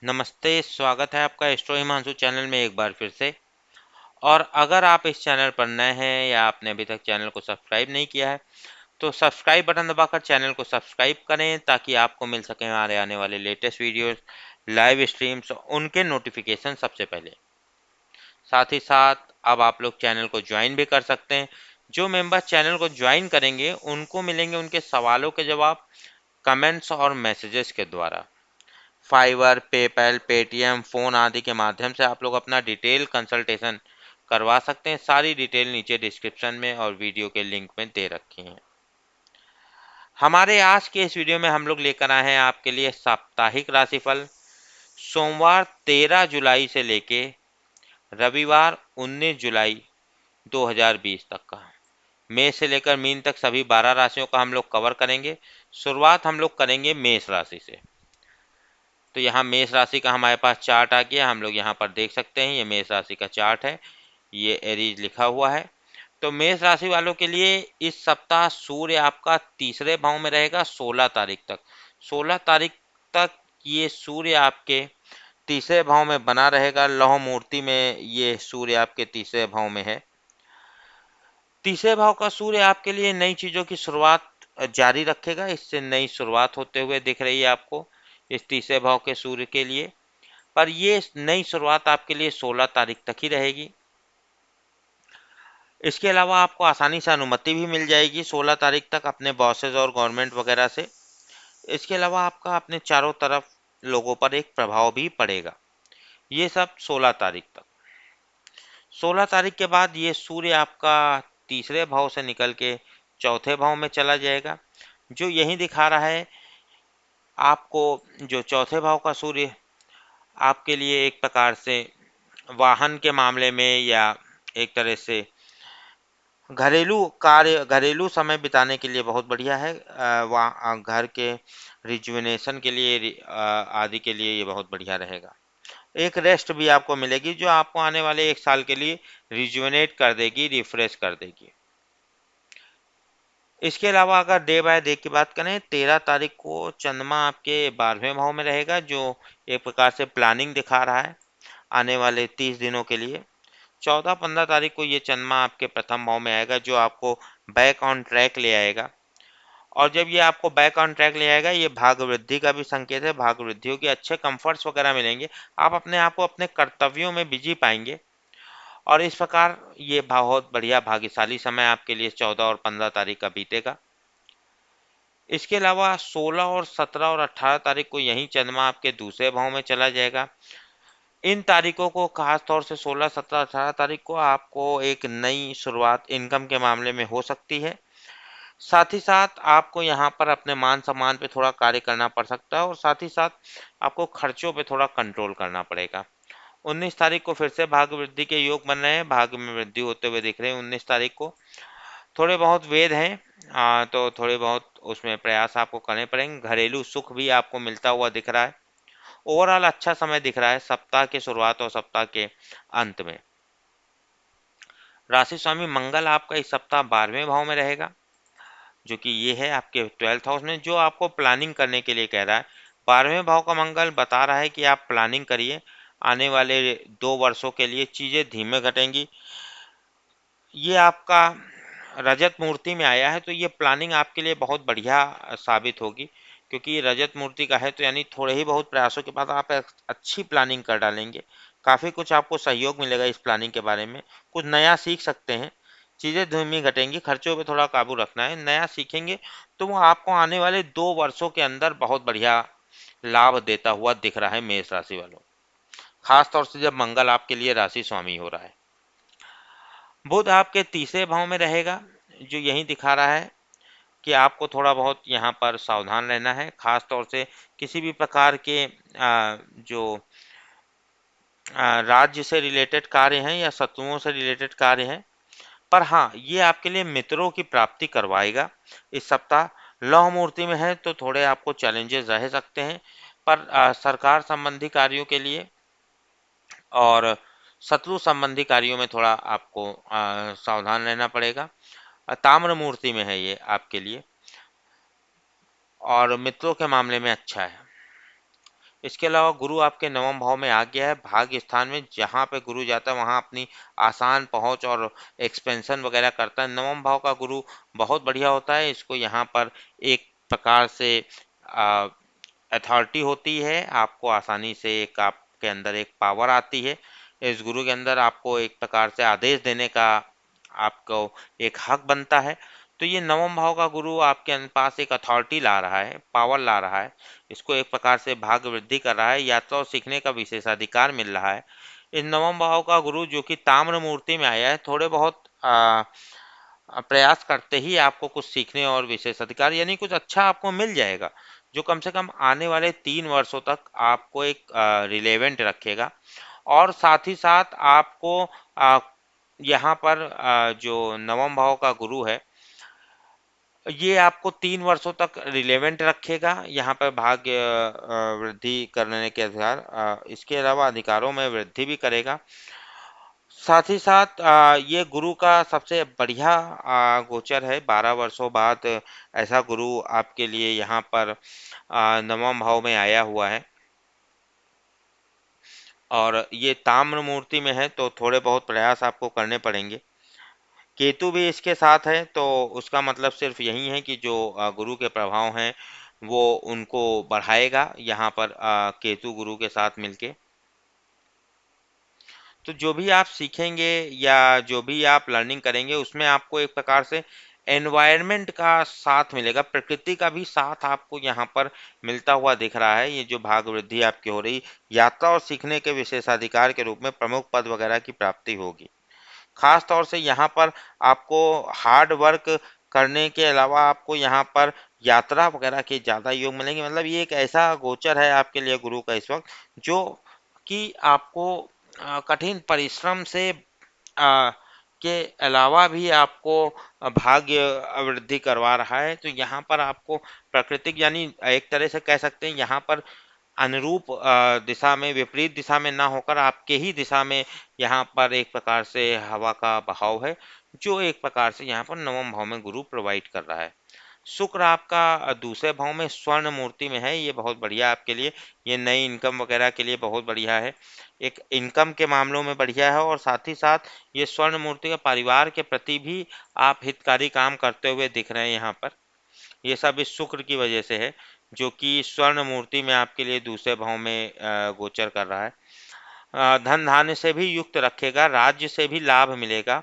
नमस्ते, स्वागत है आपका एस्ट्रो हिमांशु चैनल में एक बार फिर से। और अगर आप इस चैनल पर नए हैं या आपने अभी तक चैनल को सब्सक्राइब नहीं किया है, तो सब्सक्राइब बटन दबाकर चैनल को सब्सक्राइब करें ताकि आपको मिल सके हमारे आने वाले लेटेस्ट वीडियोस, लाइव स्ट्रीम्स, उनके नोटिफिकेशन सबसे पहले। साथ ही साथ अब आप लोग चैनल को ज्वाइन भी कर सकते हैं। जो मेंबर चैनल को ज्वाइन करेंगे उनको मिलेंगे उनके सवालों के जवाब कमेंट्स और मैसेजेस के द्वारा। फाइवर, पेपैल, पेटीएम, फ़ोन आदि के माध्यम से आप लोग अपना डिटेल कंसल्टेशन करवा सकते हैं। सारी डिटेल नीचे डिस्क्रिप्शन में और वीडियो के लिंक में दे रखी हैं। हमारे आज के इस वीडियो में हम लोग लेकर आए हैं आपके लिए साप्ताहिक राशिफल सोमवार 13 जुलाई से लेके रविवार 19 जुलाई 2020 तक का। मेष से लेकर मीन तक सभी 12 राशियों का हम लोग कवर करेंगे। शुरुआत हम लोग करेंगे मेष राशि से। तो यहाँ मेष राशि का हमारे पास चार्ट आ गया, हम लोग यहाँ पर देख सकते हैं। ये मेष राशि का चार्ट है, ये एरीज लिखा हुआ है। तो मेष राशि वालों के लिए इस सप्ताह सूर्य आपका तीसरे भाव में रहेगा 16 तारीख तक। 16 तारीख तक ये सूर्य आपके तीसरे भाव में बना रहेगा। लौह मूर्ति में ये सूर्य आपके तीसरे भाव में है। तीसरे भाव का सूर्य आपके लिए नई चीज़ों की शुरुआत जारी रखेगा। इससे नई शुरुआत होते हुए दिख रही है आपको इस तीसरे भाव के सूर्य के लिए। पर ये नई शुरुआत आपके लिए 16 तारीख तक ही रहेगी। इसके अलावा आपको आसानी से अनुमति भी मिल जाएगी 16 तारीख तक अपने बॉसेस और गवर्नमेंट वगैरह से। इसके अलावा आपका अपने चारों तरफ लोगों पर एक प्रभाव भी पड़ेगा। ये सब 16 तारीख तक। 16 तारीख के बाद ये सूर्य आपका तीसरे भाव से निकल के चौथे भाव में चला जाएगा, जो यही दिखा रहा है आपको। जो चौथे भाव का सूर्य आपके लिए एक प्रकार से वाहन के मामले में या एक तरह से घरेलू कार्य, घरेलू समय बिताने के लिए बहुत बढ़िया है। घर के रिजुविनेशन के लिए आदि के लिए ये बहुत बढ़िया रहेगा। एक रेस्ट भी आपको मिलेगी जो आपको आने वाले एक साल के लिए रिजुविनेट कर देगी, रिफ्रेश कर देगी। इसके अलावा अगर डे बाय डे की बात करें, 13 तारीख को चंद्रमा आपके 12वें भाव में रहेगा, जो एक प्रकार से प्लानिंग दिखा रहा है आने वाले 30 दिनों के लिए। 14-15 तारीख को ये चंद्रमा आपके प्रथम भाव में आएगा, जो आपको बैक ऑन ट्रैक ले आएगा। और जब ये आपको बैक ऑन ट्रैक ले आएगा, ये भाग वृद्धि का भी संकेत है। भाग वृद्धि होगी, अच्छे कंफर्ट्स वगैरह मिलेंगे, आप अपने आप को अपने कर्तव्यों में बिजी पाएंगे। और इस प्रकार ये बहुत बढ़िया भाग्यशाली समय आपके लिए 14 और 15 तारीख का बीतेगा। इसके अलावा 16 और 17 और 18 तारीख को यही चंद्रमा आपके दूसरे भाव में चला जाएगा। इन तारीखों को खास तौर से 16, 17, 18 तारीख को आपको एक नई शुरुआत इनकम के मामले में हो सकती है। साथ ही साथ आपको यहाँ पर अपने मान सम्मान पे थोड़ा कार्य करना पड़ सकता है और साथ ही साथ आपको खर्चों पे थोड़ा कंट्रोल करना पड़ेगा। 19 तारीख को फिर से भाग्य वृद्धि के योग बन रहे हैं, भाग्य में वृद्धि होते हुए दिख रहे हैं 19 तारीख को। थोड़े बहुत वेद हैं, तो थोड़े बहुत उसमें प्रयास आपको करने पड़ेंगे। घरेलू सुख भी आपको मिलता हुआ दिख रहा है। ओवरऑल अच्छा समय दिख रहा है सप्ताह के शुरुआत और सप्ताह के अंत में। राशि स्वामी मंगल आपका इस सप्ताह 12वें भाव में रहेगा, जो कि ये है आपके 12th हाउस में, जो आपको प्लानिंग करने के लिए कह रहा है। 12वें भाव का मंगल बता रहा है कि आप प्लानिंग करिए। आने वाले 2 वर्षों के लिए चीज़ें धीमे घटेंगी। ये आपका रजत मूर्ति में आया है, तो ये प्लानिंग आपके लिए बहुत बढ़िया साबित होगी, क्योंकि ये रजत मूर्ति का है। तो यानी थोड़े ही बहुत प्रयासों के बाद आप एक अच्छी प्लानिंग कर डालेंगे। काफ़ी कुछ आपको सहयोग मिलेगा इस प्लानिंग के बारे में। कुछ नया सीख सकते हैं। चीज़ें धीमी घटेंगी, खर्चों पे थोड़ा काबू रखना है। नया सीखेंगे तो वो आपको आने वाले 2 वर्षों के अंदर बहुत बढ़िया लाभ देता हुआ दिख रहा है मेष राशि वालों। खास तौर से जब मंगल आपके लिए राशि स्वामी हो रहा है। बुध आपके तीसरे भाव में रहेगा, जो यही दिखा रहा है कि आपको थोड़ा बहुत यहाँ पर सावधान रहना है। खास तौर से किसी भी प्रकार के जो राज्य से रिलेटेड कार्य हैं या शत्रुओं से रिलेटेड कार्य हैं। पर हाँ, ये आपके लिए मित्रों की प्राप्ति करवाएगा इस सप्ताह। लौह मूर्ति में है तो थोड़े आपको चैलेंजेस रह सकते हैं, पर सरकार संबंधी कार्यों के लिए और शत्रु संबंधी कार्यों में थोड़ा आपको सावधान रहना पड़ेगा। ताम्र मूर्ति में है ये आपके लिए, और मित्रों के मामले में अच्छा है। इसके अलावा गुरु आपके नवम भाव में आ गया है भाग्य स्थान में, जहाँ पे गुरु जाता है वहाँ अपनी आसान पहुँच और एक्सपेंशन वगैरह करता है। नवम भाव का गुरु बहुत बढ़िया होता है, इसको यहाँ पर एक प्रकार से अथॉरिटी होती है, आपको आसानी से एक आपके अंदर एक पावर आती है। इस गुरु के अंदर आपको एक प्रकार से आदेश देने का आपको एक हक बनता है। तो ये नवम भाव का गुरु आपके पास एक अथॉरिटी ला रहा है, पावर ला रहा है, इसको एक प्रकार से भाग्य वृद्धि कर रहा है, यात्रा और सीखने का विशेषाधिकार मिल रहा है। इस नवम भाव का गुरु जो कि ताम्र मूर्ति में आया है, थोड़े बहुत प्रयास करते ही आपको कुछ सीखने और विशेषाधिकार यानी कुछ अच्छा आपको मिल जाएगा, जो कम से कम आने वाले 3 वर्षों तक आपको एक रिलेवेंट रखेगा। और साथ ही साथ आपको यहाँ पर जो नवम भाव का गुरु है, ये आपको 3 वर्षों तक रिलेवेंट रखेगा, यहाँ पर भाग्य वृद्धि करने के अधिकार, इसके अलावा अधिकारों में वृद्धि भी करेगा। साथ ही साथ ये गुरु का सबसे बढ़िया गोचर है, 12 वर्षों बाद ऐसा गुरु आपके लिए यहाँ पर नवम भाव में आया हुआ है। और ये ताम्र मूर्ति में है, तो थोड़े बहुत प्रयास आपको करने पड़ेंगे। केतु भी इसके साथ है, तो उसका मतलब सिर्फ यही है कि जो गुरु के प्रभाव हैं वो उनको बढ़ाएगा यहाँ पर केतु गुरु के साथ मिलके। तो जो भी आप सीखेंगे या जो भी आप लर्निंग करेंगे उसमें आपको एक प्रकार से एनवायरनमेंट का साथ मिलेगा, प्रकृति का भी साथ आपको यहाँ पर मिलता हुआ दिख रहा है। ये जो भाग वृद्धि आपकी हो रही, यात्रा और सीखने के विशेषाधिकार के रूप में प्रमुख पद वगैरह की प्राप्ति होगी। खास तौर से यहाँ पर आपको हार्ड वर्क करने के अलावा आपको यहाँ पर यात्रा वगैरह के ज़्यादा योग मिलेंगे। मतलब ये एक ऐसा गोचर है आपके लिए गुरु का इस वक्त, जो कि आपको कठिन परिश्रम से के अलावा भी आपको भाग्य वृद्धि करवा रहा है। तो यहाँ पर आपको प्राकृतिक यानी एक तरह से कह सकते हैं यहाँ पर अनुरूप दिशा में, विपरीत दिशा में ना होकर आपके ही दिशा में यहाँ पर एक प्रकार से हवा का बहाव है, जो एक प्रकार से यहाँ पर नवम भाव में गुरु प्रोवाइड कर रहा है। शुक्र आपका दूसरे भाव में स्वर्ण मूर्ति में है, ये बहुत बढ़िया आपके लिए, ये नई इनकम वगैरह के लिए बहुत बढ़िया है, एक इनकम के मामलों में बढ़िया है। और साथ ही साथ ये स्वर्ण मूर्ति का परिवार के प्रति भी आप हितकारी काम करते हुए दिख रहे हैं यहाँ पर। ये सब इस शुक्र की वजह से है, जो कि स्वर्ण मूर्ति में आपके लिए दूसरे भाव में गोचर कर रहा है। धन धान्य से भी युक्त रखेगा, राज्य से भी लाभ मिलेगा,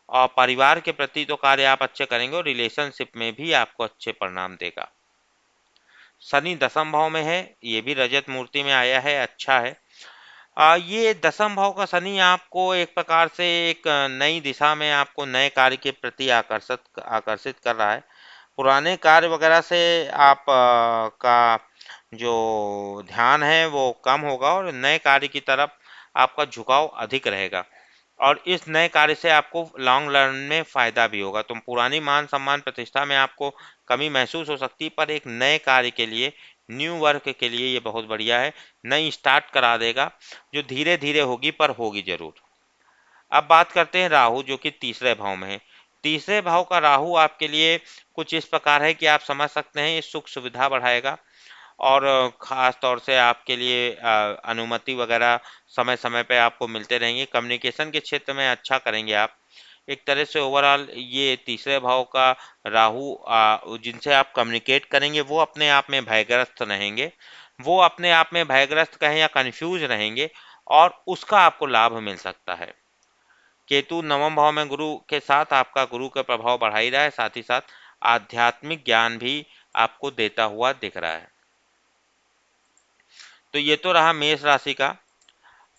और परिवार के प्रति तो कार्य आप अच्छे करेंगे और रिलेशनशिप में भी आपको अच्छे परिणाम देगा। शनि दसम भाव में है, ये भी रजत मूर्ति में आया है, अच्छा है। ये दसम भाव का शनि आपको एक प्रकार से एक नई दिशा में आपको नए कार्य के प्रति आकर्षित आकर्षित कर रहा है। पुराने कार्य वगैरह से आप का जो ध्यान है वो कम होगा और नए कार्य की तरफ आपका झुकाव अधिक रहेगा। और इस नए कार्य से आपको लॉन्ग रन में फ़ायदा भी होगा। तो पुरानी मान सम्मान प्रतिष्ठा में आपको कमी महसूस हो सकती है, पर एक नए कार्य के लिए, न्यू वर्क के लिए ये बहुत बढ़िया है, नई स्टार्ट करा देगा, जो धीरे धीरे होगी पर होगी जरूर। अब बात करते हैं राहु, जो कि तीसरे भाव में है। तीसरे भाव का राहु आपके लिए कुछ इस प्रकार है कि आप समझ सकते हैं ये सुख सुविधा बढ़ाएगा, और ख़ास तौर से आपके लिए अनुमति वगैरह समय समय पे आपको मिलते रहेंगे। कम्युनिकेशन के क्षेत्र में अच्छा करेंगे आप। एक तरह से ओवरऑल ये तीसरे भाव का राहु जिनसे आप कम्युनिकेट करेंगे वो अपने आप में भयग्रस्त रहेंगे, वो अपने आप में भयग्रस्त कहें या कन्फ्यूज रहेंगे, और उसका आपको लाभ मिल सकता है। केतु नवम भाव में गुरु के साथ आपका गुरु का प्रभाव बढ़ा ही रहा है, साथ ही साथ आध्यात्मिक ज्ञान भी आपको देता हुआ दिख रहा है। तो ये तो रहा मेष राशि का।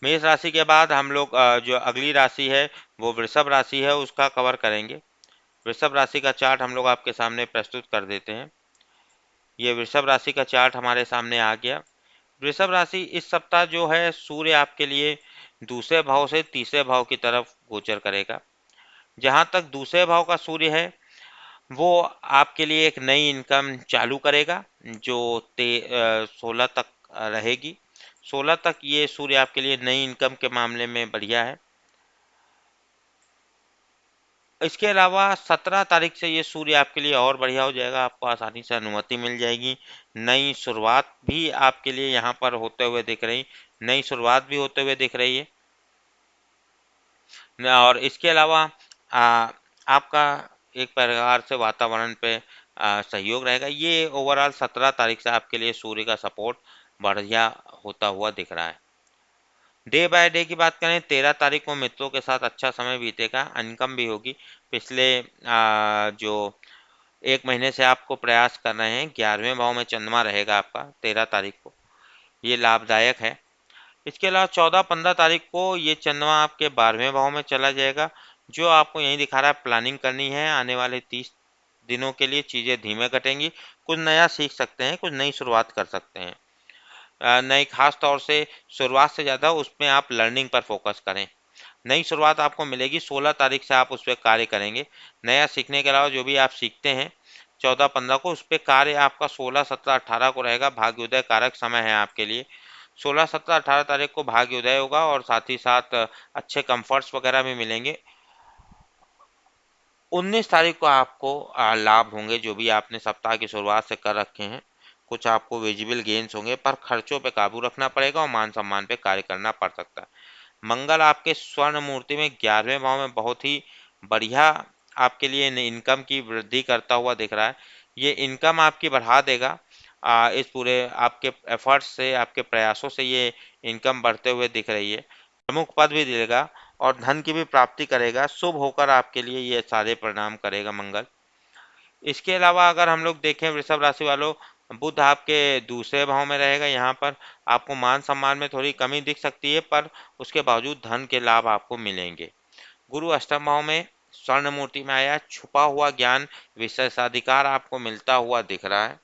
मेष राशि के बाद हम लोग जो अगली राशि है वो वृषभ राशि है, उसका कवर करेंगे। वृषभ राशि का चार्ट हम लोग आपके सामने प्रस्तुत कर देते हैं। ये वृषभ राशि का चार्ट हमारे सामने आ गया। वृषभ राशि इस सप्ताह जो है सूर्य आपके लिए दूसरे भाव से तीसरे भाव की तरफ गोचर करेगा। जहाँ तक दूसरे भाव का सूर्य है वो आपके लिए एक नई इनकम चालू करेगा, जो 16 तक रहेगी। 16 तक ये सूर्य आपके लिए नई इनकम के मामले में बढ़िया है। इसके अलावा 17 तारीख से ये सूर्य आपके लिए और बढ़िया हो जाएगा, आपको आसानी से अनुमति मिल जाएगी। नई शुरुआत भी आपके लिए यहाँ पर होते हुए दिख रही, नई शुरुआत भी होते हुए दिख रही है। और इसके अलावा आपका एक प्रकार से वातावरण पे सहयोग रहेगा। ये ओवरऑल 17 तारीख से आपके लिए सूर्य का सपोर्ट बढ़िया होता हुआ दिख रहा है। डे बाय डे की बात करें, 13 तारीख को मित्रों के साथ अच्छा समय बीतेगा, इनकम भी होगी। पिछले जो 1 महीने से आपको प्रयास कर रहे हैं, 11वें भाव में चंद्रमा रहेगा आपका 13 तारीख को, ये लाभदायक है। इसके अलावा 14-15 तारीख को ये चंद्रमा आपके 12वें भाव में चला जाएगा, जो आपको यही दिखा रहा है प्लानिंग करनी है आने वाले 30 दिनों के लिए, चीज़ें धीमे घटेंगी, कुछ नया सीख सकते हैं, कुछ नई शुरुआत कर सकते हैं। नई खास तौर से शुरुआत से ज़्यादा उसमें आप लर्निंग पर फोकस करें। नई शुरुआत आपको मिलेगी, 16 तारीख से आप उस पर कार्य करेंगे। नया सीखने के अलावा जो भी आप सीखते हैं 14-15 को, उस पर कार्य आपका 16-17-18 को रहेगा। भाग्योदय कारक समय है आपके लिए। 16-17-18 तारीख को भाग्योदय होगा और साथ ही साथ अच्छे कंफर्ट्स वगैरह भी मिलेंगे। 19 तारीख को आपको लाभ होंगे, जो भी आपने सप्ताह की शुरुआत से कर रखे हैं। कुछ आपको विजिबल गेन्स होंगे, पर खर्चों पे काबू रखना पड़ेगा और मान सम्मान पे कार्य करना पड़ सकता है। मंगल आपके स्वर्ण मूर्ति में 11वें भाव में बहुत ही बढ़िया आपके लिए इनकम की वृद्धि करता हुआ दिख रहा है। ये इनकम आपकी बढ़ा देगा। इस पूरे आपके एफर्ट्स से, आपके प्रयासों से ये इनकम बढ़ते हुए दिख रही है। प्रमुख पद भी देगा और धन की भी प्राप्ति करेगा। शुभ होकर आपके लिए ये सारे परिणाम करेगा मंगल। इसके अलावा अगर हम लोग देखें वृषभ राशि वालों, बुध आपके दूसरे भाव में रहेगा। यहाँ पर आपको मान सम्मान में थोड़ी कमी दिख सकती है, पर उसके बावजूद धन के लाभ आपको मिलेंगे। गुरु अष्टम भाव में स्वर्ण मूर्ति में आया, छुपा हुआ ज्ञान, विशेषाधिकार आपको मिलता हुआ दिख रहा है।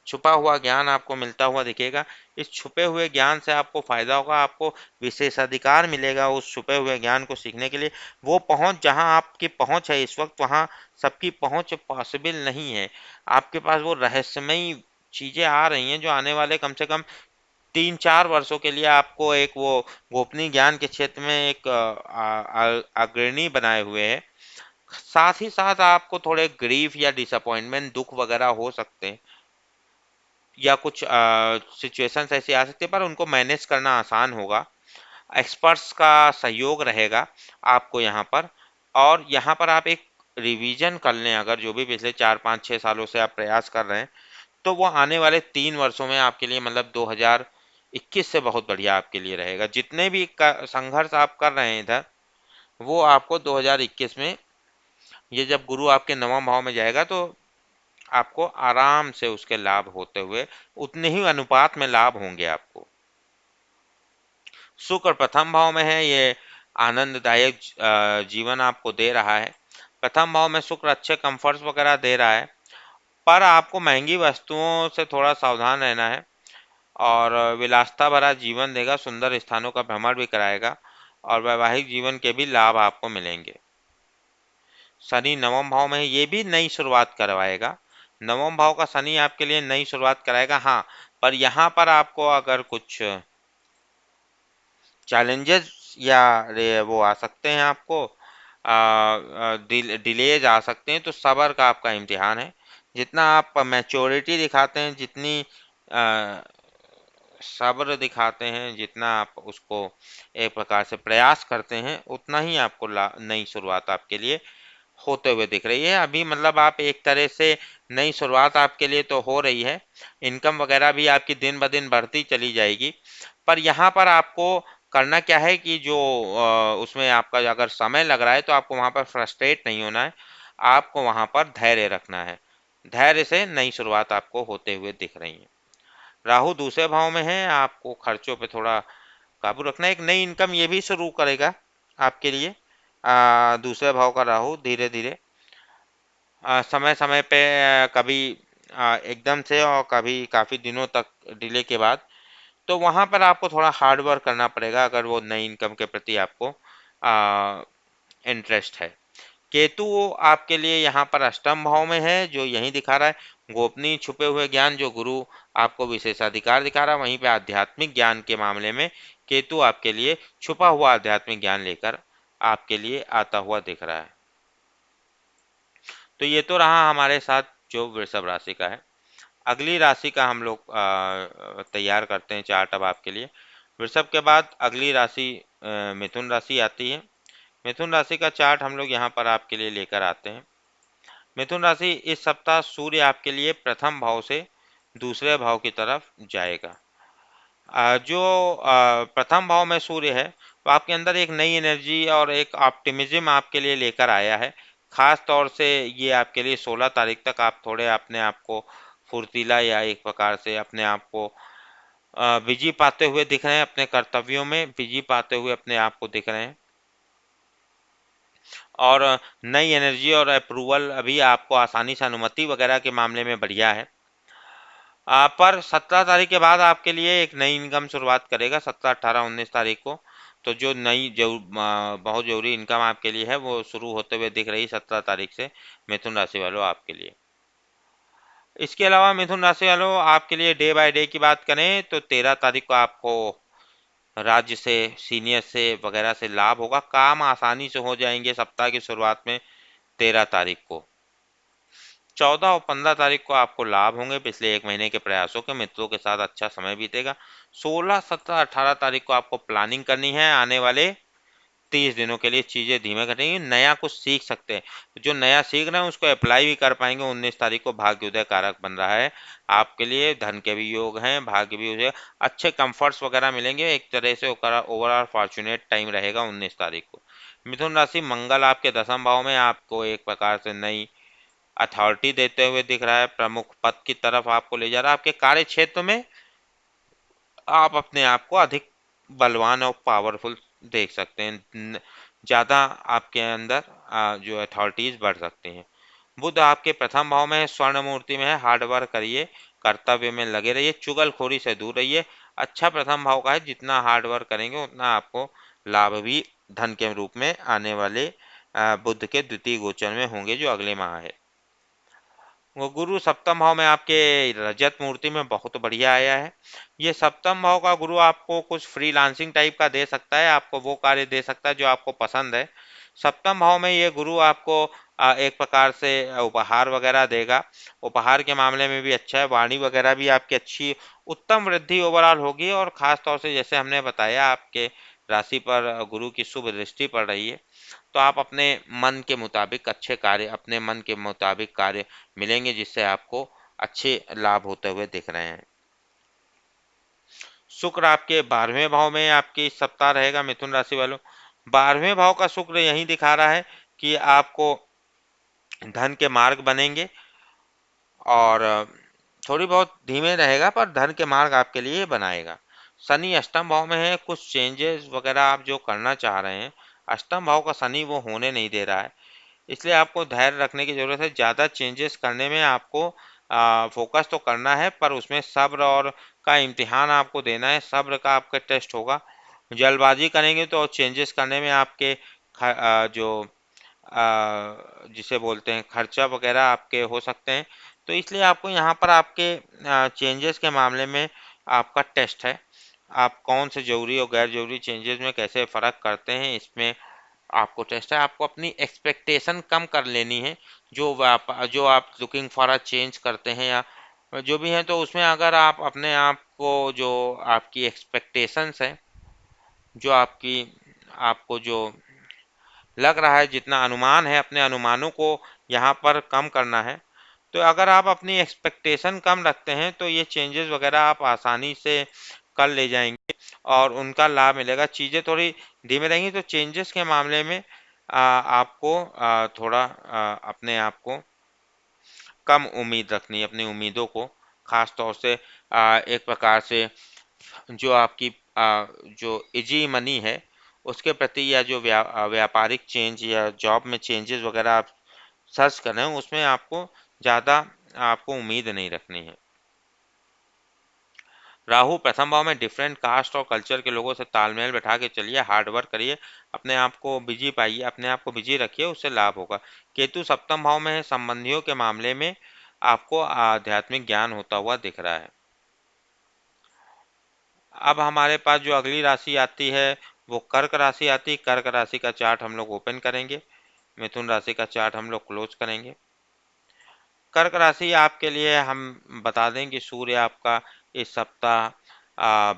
छुपा हुआ ज्ञान आपको मिलता हुआ दिखेगा। इस छुपे हुए ज्ञान से आपको फायदा होगा, आपको विशेषाधिकार मिलेगा उस छुपे हुए ज्ञान को सीखने के लिए। वो पहुंच जहां आपकी पहुंच है इस वक्त, वहां सबकी पहुंच पॉसिबल नहीं है। आपके पास वो रहस्यमयी चीजें आ रही हैं जो आने वाले कम से कम 3-4 वर्षों के लिए आपको एक वो गोपनीय ज्ञान के क्षेत्र में एक अग्रणी बनाए हुए है। साथ ही साथ आपको थोड़े ग्रीफ या डिसअपॉइंटमेंट, दुख वगैरह हो सकते हैं, या कुछ सिचुएशंस ऐसी आ सकती है, पर उनको मैनेज करना आसान होगा। एक्सपर्ट्स का सहयोग रहेगा आपको यहाँ पर। और यहाँ पर आप एक रिवीजन कर लें, अगर जो भी पिछले 4-5-6 सालों से आप प्रयास कर रहे हैं, तो वो आने वाले 3 वर्षों में आपके लिए, मतलब 2021 से बहुत बढ़िया आपके लिए रहेगा। जितने भी संघर्ष आप कर रहे हैं इधर, वो आपको 2021 में, ये जब गुरु आपके 9वें भाव में जाएगा, तो आपको आराम से उसके लाभ होते हुए, उतने ही अनुपात में लाभ होंगे आपको। शुक्र प्रथम भाव में है, ये आनंददायक जीवन आपको दे रहा है। प्रथम भाव में शुक्र अच्छे कंफर्ट्स वगैरह दे रहा है, पर आपको महंगी वस्तुओं से थोड़ा सावधान रहना है। और विलासिता भरा जीवन देगा, सुंदर स्थानों का भ्रमण भी कराएगा और वैवाहिक जीवन के भी लाभ आपको मिलेंगे। शनि 9वें भाव में है, ये भी नई शुरुआत करवाएगा। 9वें भाव का शनि आपके लिए नई शुरुआत कराएगा। हाँ, पर यहाँ पर आपको अगर कुछ चैलेंजेस या वो आ सकते हैं, आपको डिलेज आ सकते हैं, तो सब्र का आपका इम्तिहान है। जितना आप मैच्योरिटी दिखाते हैं, जितनी सब्र दिखाते हैं, जितना आप उसको एक प्रकार से प्रयास करते हैं, उतना ही आपको नई शुरुआत आपके लिए होते हुए दिख रही है। अभी मतलब आप एक तरह से नई शुरुआत आपके लिए तो हो रही है, इनकम वगैरह भी आपकी दिन ब दिन बढ़ती चली जाएगी। पर यहाँ पर आपको करना क्या है कि जो उसमें आपका अगर समय लग रहा है, तो आपको वहाँ पर फ्रस्ट्रेट नहीं होना है, आपको वहाँ पर धैर्य रखना है। धैर्य से नई शुरुआत आपको होते हुए दिख रही है। राहु दूसरे भाव में है, आपको खर्चों पे थोड़ा काबू रखना है। एक नई इनकम ये भी शुरू करेगा आपके लिए। दूसरे भाव का राहु धीरे धीरे समय समय पे कभी एकदम से और कभी काफ़ी दिनों तक डिले के बाद, तो वहाँ पर आपको थोड़ा हार्ड वर्क करना पड़ेगा अगर वो नई इनकम के प्रति आपको इंटरेस्ट है। केतु आपके लिए यहाँ पर अष्टम भाव में है, जो यही दिखा रहा है गोपनीय छुपे हुए ज्ञान, जो गुरु आपको विशेषाधिकार दिखा रहा है। वहीं पे आध्यात्मिक ज्ञान के मामले में केतु आपके लिए छुपा हुआ आध्यात्मिक ज्ञान लेकर आपके लिए आता हुआ दिख रहा है। तो ये तो रहा हमारे साथ जो वृषभ राशि का है। अगली राशि का हम लोग तैयार करते हैं चार्ट अब आपके लिए। वृषभ के बाद अगली राशि मिथुन राशि आती है। मिथुन राशि का चार्ट हम लोग यहाँ पर आपके लिए लेकर आते हैं। मिथुन राशि इस सप्ताह सूर्य आपके लिए प्रथम भाव से दूसरे भाव की तरफ जाएगा। जो प्रथम भाव में सूर्य है वो आपके अंदर एक नई एनर्जी और एक ऑप्टिमिज्म आपके लिए लेकर आया है। खास तौर से ये आपके लिए 16 तारीख तक आप थोड़े अपने आप को फुर्तीला या एक प्रकार से अपने आप को बिजी पाते हुए दिख रहे हैं, अपने कर्तव्यों में बिजी पाते हुए अपने आप को दिख रहे हैं। और नई एनर्जी और अप्रूवल अभी आपको आसानी से अनुमति वगैरह के मामले में बढ़िया है। पर 17 तारीख के बाद आपके लिए एक नई इनकम शुरुआत करेगा, 17, 18, 19 तारीख को। तो जो नई जो बहुत ज़रूरी इनकम आपके लिए है वो शुरू होते हुए दिख रही 17 तारीख से मिथुन राशि वालों आपके लिए। इसके अलावा मिथुन राशि वालों आपके लिए डे बाय डे की बात करें तो 13 तारीख को आपको राज्य से, सीनियर से वगैरह से लाभ होगा। काम आसानी से हो जाएंगे सप्ताह की शुरुआत में 13 तारीख को। 14 और 15 तारीख को आपको लाभ होंगे, पिछले एक महीने के प्रयासों के, मित्रों के साथ अच्छा समय बीतेगा। 16, 17, 18 तारीख को आपको प्लानिंग करनी है, आने वाले 30 दिनों के लिए चीज़ें धीमे घटेंगी, नया कुछ सीख सकते हैं। जो नया सीख रहे हैं उसको अप्लाई भी कर पाएंगे। 19 तारीख को भाग्योदय कारक बन रहा है आपके लिए, धन के भी योग हैं, भाग्य भी हो, अच्छे कंफर्ट्स वगैरह मिलेंगे। एक तरह से ओवरऑल फॉर्चुनेट टाइम रहेगा 19 तारीख को। मिथुन राशि मंगल आपके 10वें भाव में आपको एक प्रकार से नई अथॉरिटी देते हुए दिख रहा है, प्रमुख पद की तरफ आपको ले जा रहा है। आपके कार्य क्षेत्र में आप अपने आप को अधिक बलवान और पावरफुल देख सकते हैं, ज़्यादा आपके अंदर जो अथॉरिटीज़ बढ़ सकती हैं। बुध आपके प्रथम भाव में है, स्वर्ण मूर्ति में है, हार्ड वर्क करिए, कर्तव्य में लगे रहिए, चुगलखोरी से दूर रहिए। अच्छा प्रथम भाव का है, जितना हार्ड वर्क करेंगे उतना आपको लाभ भी धन के रूप में आने वाले बुध के द्वितीय गोचर में होंगे जो अगले माह है। वो गुरु सप्तम भाव में आपके रजत मूर्ति में बहुत बढ़िया आया है। ये सप्तम भाव का गुरु आपको कुछ फ्रीलांसिंग टाइप का दे सकता है, आपको वो कार्य दे सकता है जो आपको पसंद है। सप्तम भाव में ये गुरु आपको एक प्रकार से उपहार वगैरह देगा। उपहार के मामले में भी अच्छा है, वाणी वगैरह भी आपकी अच्छी उत्तम वृद्धि ओवरऑल होगी। और ख़ास तौर से जैसे हमने बताया आपके राशि पर गुरु की शुभ दृष्टि पड़ रही है, तो आप अपने मन के मुताबिक अच्छे कार्य, अपने मन के मुताबिक कार्य मिलेंगे जिससे आपको अच्छे लाभ होते हुए दिख रहे हैं। शुक्र आपके 12वें भाव में आपके इस सप्ताह रहेगा मिथुन राशि वालों। 12वें भाव का शुक्र यही दिखा रहा है कि आपको धन के मार्ग बनेंगे और थोड़ी बहुत धीमे रहेगा पर धन के मार्ग आपके लिए बनाएगा। शनि अष्टम भाव में है, कुछ चेंजेस वगैरह आप जो करना चाह रहे हैं, अष्टम भाव का शनि वो होने नहीं दे रहा है, इसलिए आपको धैर्य रखने की ज़रूरत है। ज़्यादा चेंजेस करने में आपको फोकस तो करना है पर उसमें सब्र और का इम्तिहान आपको देना है, सब्र का आपका टेस्ट होगा। जल्दबाजी करेंगे तो चेंजेस करने में आपके जो जिसे बोलते हैं खर्चा वगैरह आपके हो सकते हैं। तो इसलिए आपको यहाँ पर आपके चेंजेस के मामले में आपका टेस्ट है, आप कौन से ज़रूरी और गैर ज़रूरी चेंजेस में कैसे फ़र्क करते हैं, इसमें आपको टेस्ट है। आपको अपनी एक्सपेक्टेशन कम कर लेनी है, जो आप लुकिंग फॉर अ चेंज करते हैं या जो भी हैं, तो उसमें अगर आप अपने आप को जो आपकी एक्सपेक्टेशंस हैं, जो आपकी आपको जो लग रहा है, जितना अनुमान है, अपने अनुमानों को यहाँ पर कम करना है। तो अगर आप अपनी एक्सपेक्टेशन कम रखते हैं तो ये चेंजेस वगैरह आप आसानी से कर ले जाएंगे और उनका लाभ मिलेगा। चीज़ें थोड़ी धीमे रहेंगी तो चेंजेस के मामले में आपको थोड़ा अपने आप को कम उम्मीद रखनी है, अपनी उम्मीदों को खास तौर से एक प्रकार से जो आपकी जो इजी मनी है उसके प्रति, या जो व्यापारिक चेंज या जॉब में चेंजेस वगैरह आप सर्च कर रहे हैं उसमें आपको ज़्यादा आपको उम्मीद नहीं रखनी है। राहु प्रथम भाव में डिफरेंट कास्ट और कल्चर के लोगों से तालमेल बैठा के चलिए, हार्ड वर्क करिए, अपने आप को बिजी पाइए, अपने आप को बिजी रखिए, उससे लाभ होगा। केतु सप्तम भाव में है, संबंधियों के मामले में आपको आध्यात्मिक ज्ञान होता हुआ दिख रहा है। अब हमारे पास जो अगली राशि आती है वो कर्क राशि आती है। कर्क राशि का चार्ट हम लोग ओपन करेंगे, मिथुन राशि का चार्ट हम लोग क्लोज करेंगे। कर्क राशि आपके लिए हम बता दें कि सूर्य आपका इस सप्ताह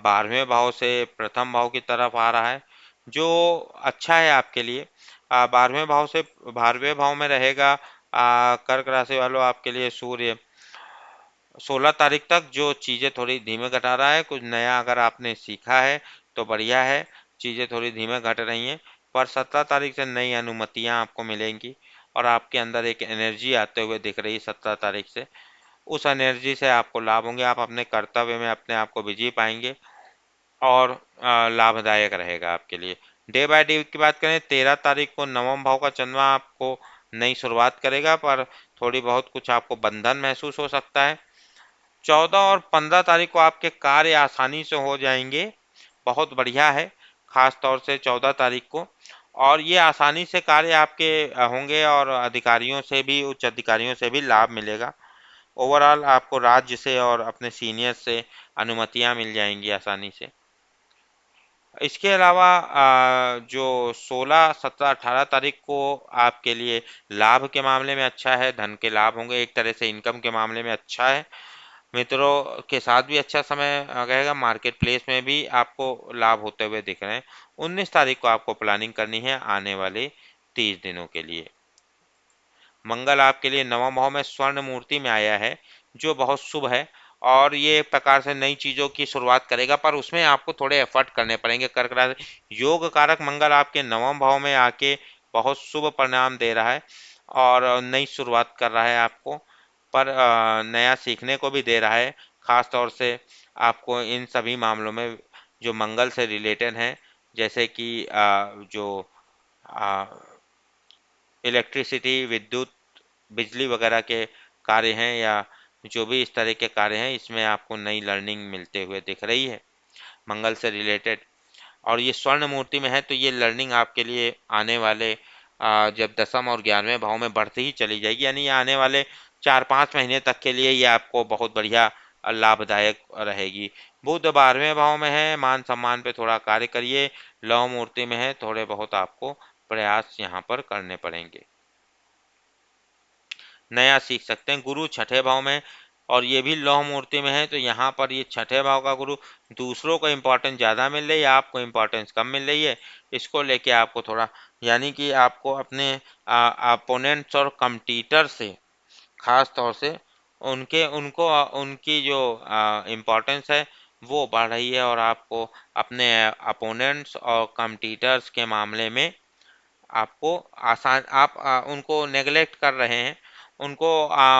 12वें भाव से प्रथम भाव की तरफ आ रहा है, जो अच्छा है आपके लिए। 12वें भाव से 12वें भाव में रहेगा कर्क राशि वालों आपके लिए सूर्य 16 तारीख तक, जो चीज़ें थोड़ी धीमे घटा रहा है। कुछ नया अगर आपने सीखा है तो बढ़िया है, चीज़ें थोड़ी धीमे घट रही हैं, पर 17 तारीख से नई अनुमतियां आपको मिलेंगी और आपके अंदर एक एनर्जी आते हुए दिख रही है 17 तारीख से। उस एनर्जी से आपको लाभ होंगे, आप अपने कर्तव्य में अपने आप को बिजी पाएंगे और लाभदायक रहेगा आपके लिए। डे बाय डे की बात करें, 13 तारीख को नवम भाव का चंद्रमा आपको नई शुरुआत करेगा, पर थोड़ी बहुत कुछ आपको बंधन महसूस हो सकता है। 14 और 15 तारीख को आपके कार्य आसानी से हो जाएंगे, बहुत बढ़िया है, खास तौर से 14 तारीख को। और ये आसानी से कार्य आपके होंगे और अधिकारियों से भी, उच्च अधिकारियों से भी लाभ मिलेगा। ओवरऑल आपको राज्य से और अपने सीनियर से अनुमतियां मिल जाएंगी आसानी से। इसके अलावा जो 16, 17, 18 तारीख को आपके लिए लाभ के मामले में अच्छा है, धन के लाभ होंगे, एक तरह से इनकम के मामले में अच्छा है। मित्रों के साथ भी अच्छा समय रहेगा, मार्केट प्लेस में भी आपको लाभ होते हुए दिख रहे हैं। 19 तारीख को आपको प्लानिंग करनी है आने वाले 30 दिनों के लिए। मंगल आपके लिए नवम भाव में स्वर्ण मूर्ति में आया है, जो बहुत शुभ है और ये एक प्रकार से नई चीज़ों की शुरुआत करेगा, पर उसमें आपको थोड़े एफर्ट करने पड़ेंगे। कर्क राशि योग कारक मंगल आपके नवम भाव में आके बहुत शुभ परिणाम दे रहा है और नई शुरुआत कर रहा है आपको, पर नया सीखने को भी दे रहा है। खास तौर से आपको इन सभी मामलों में जो मंगल से रिलेटेड हैं, जैसे कि जो इलेक्ट्रिसिटी, विद्युत, बिजली वगैरह के कार्य हैं या जो भी इस तरह के कार्य हैं, इसमें आपको नई लर्निंग मिलते हुए दिख रही है मंगल से रिलेटेड। और ये स्वर्ण मूर्ति में है, तो ये लर्निंग आपके लिए आने वाले जब 10वें और 11वें भाव में बढ़ती ही चली जाएगी, यानी ये आने वाले 4-5 महीने तक के लिए ये आपको बहुत बढ़िया लाभदायक रहेगी। बुध 12वें भाव में है, मान सम्मान पे थोड़ा कार्य करिए। लव मूर्ति में है, थोड़े बहुत आपको प्रयास यहाँ पर करने पड़ेंगे, नया सीख सकते हैं। गुरु छठे भाव में और ये भी लौह मूर्ति में है, तो यहाँ पर ये छठे भाव का गुरु दूसरों को इम्पोर्टेंस ज़्यादा मिल रही है, आपको इम्पोर्टेंस कम मिल रही है। इसको लेके आपको थोड़ा, यानी कि आपको अपने अपोनेंट्स और कम्पटीटर से, खास तौर से उनके उनको उनकी जो इम्पोर्टेंस है वो बढ़ रही है और आपको अपने अपोनेंट्स और कम्पटीटर्स के मामले में आपको आसान, आप उनको नेगलेक्ट कर रहे हैं, उनको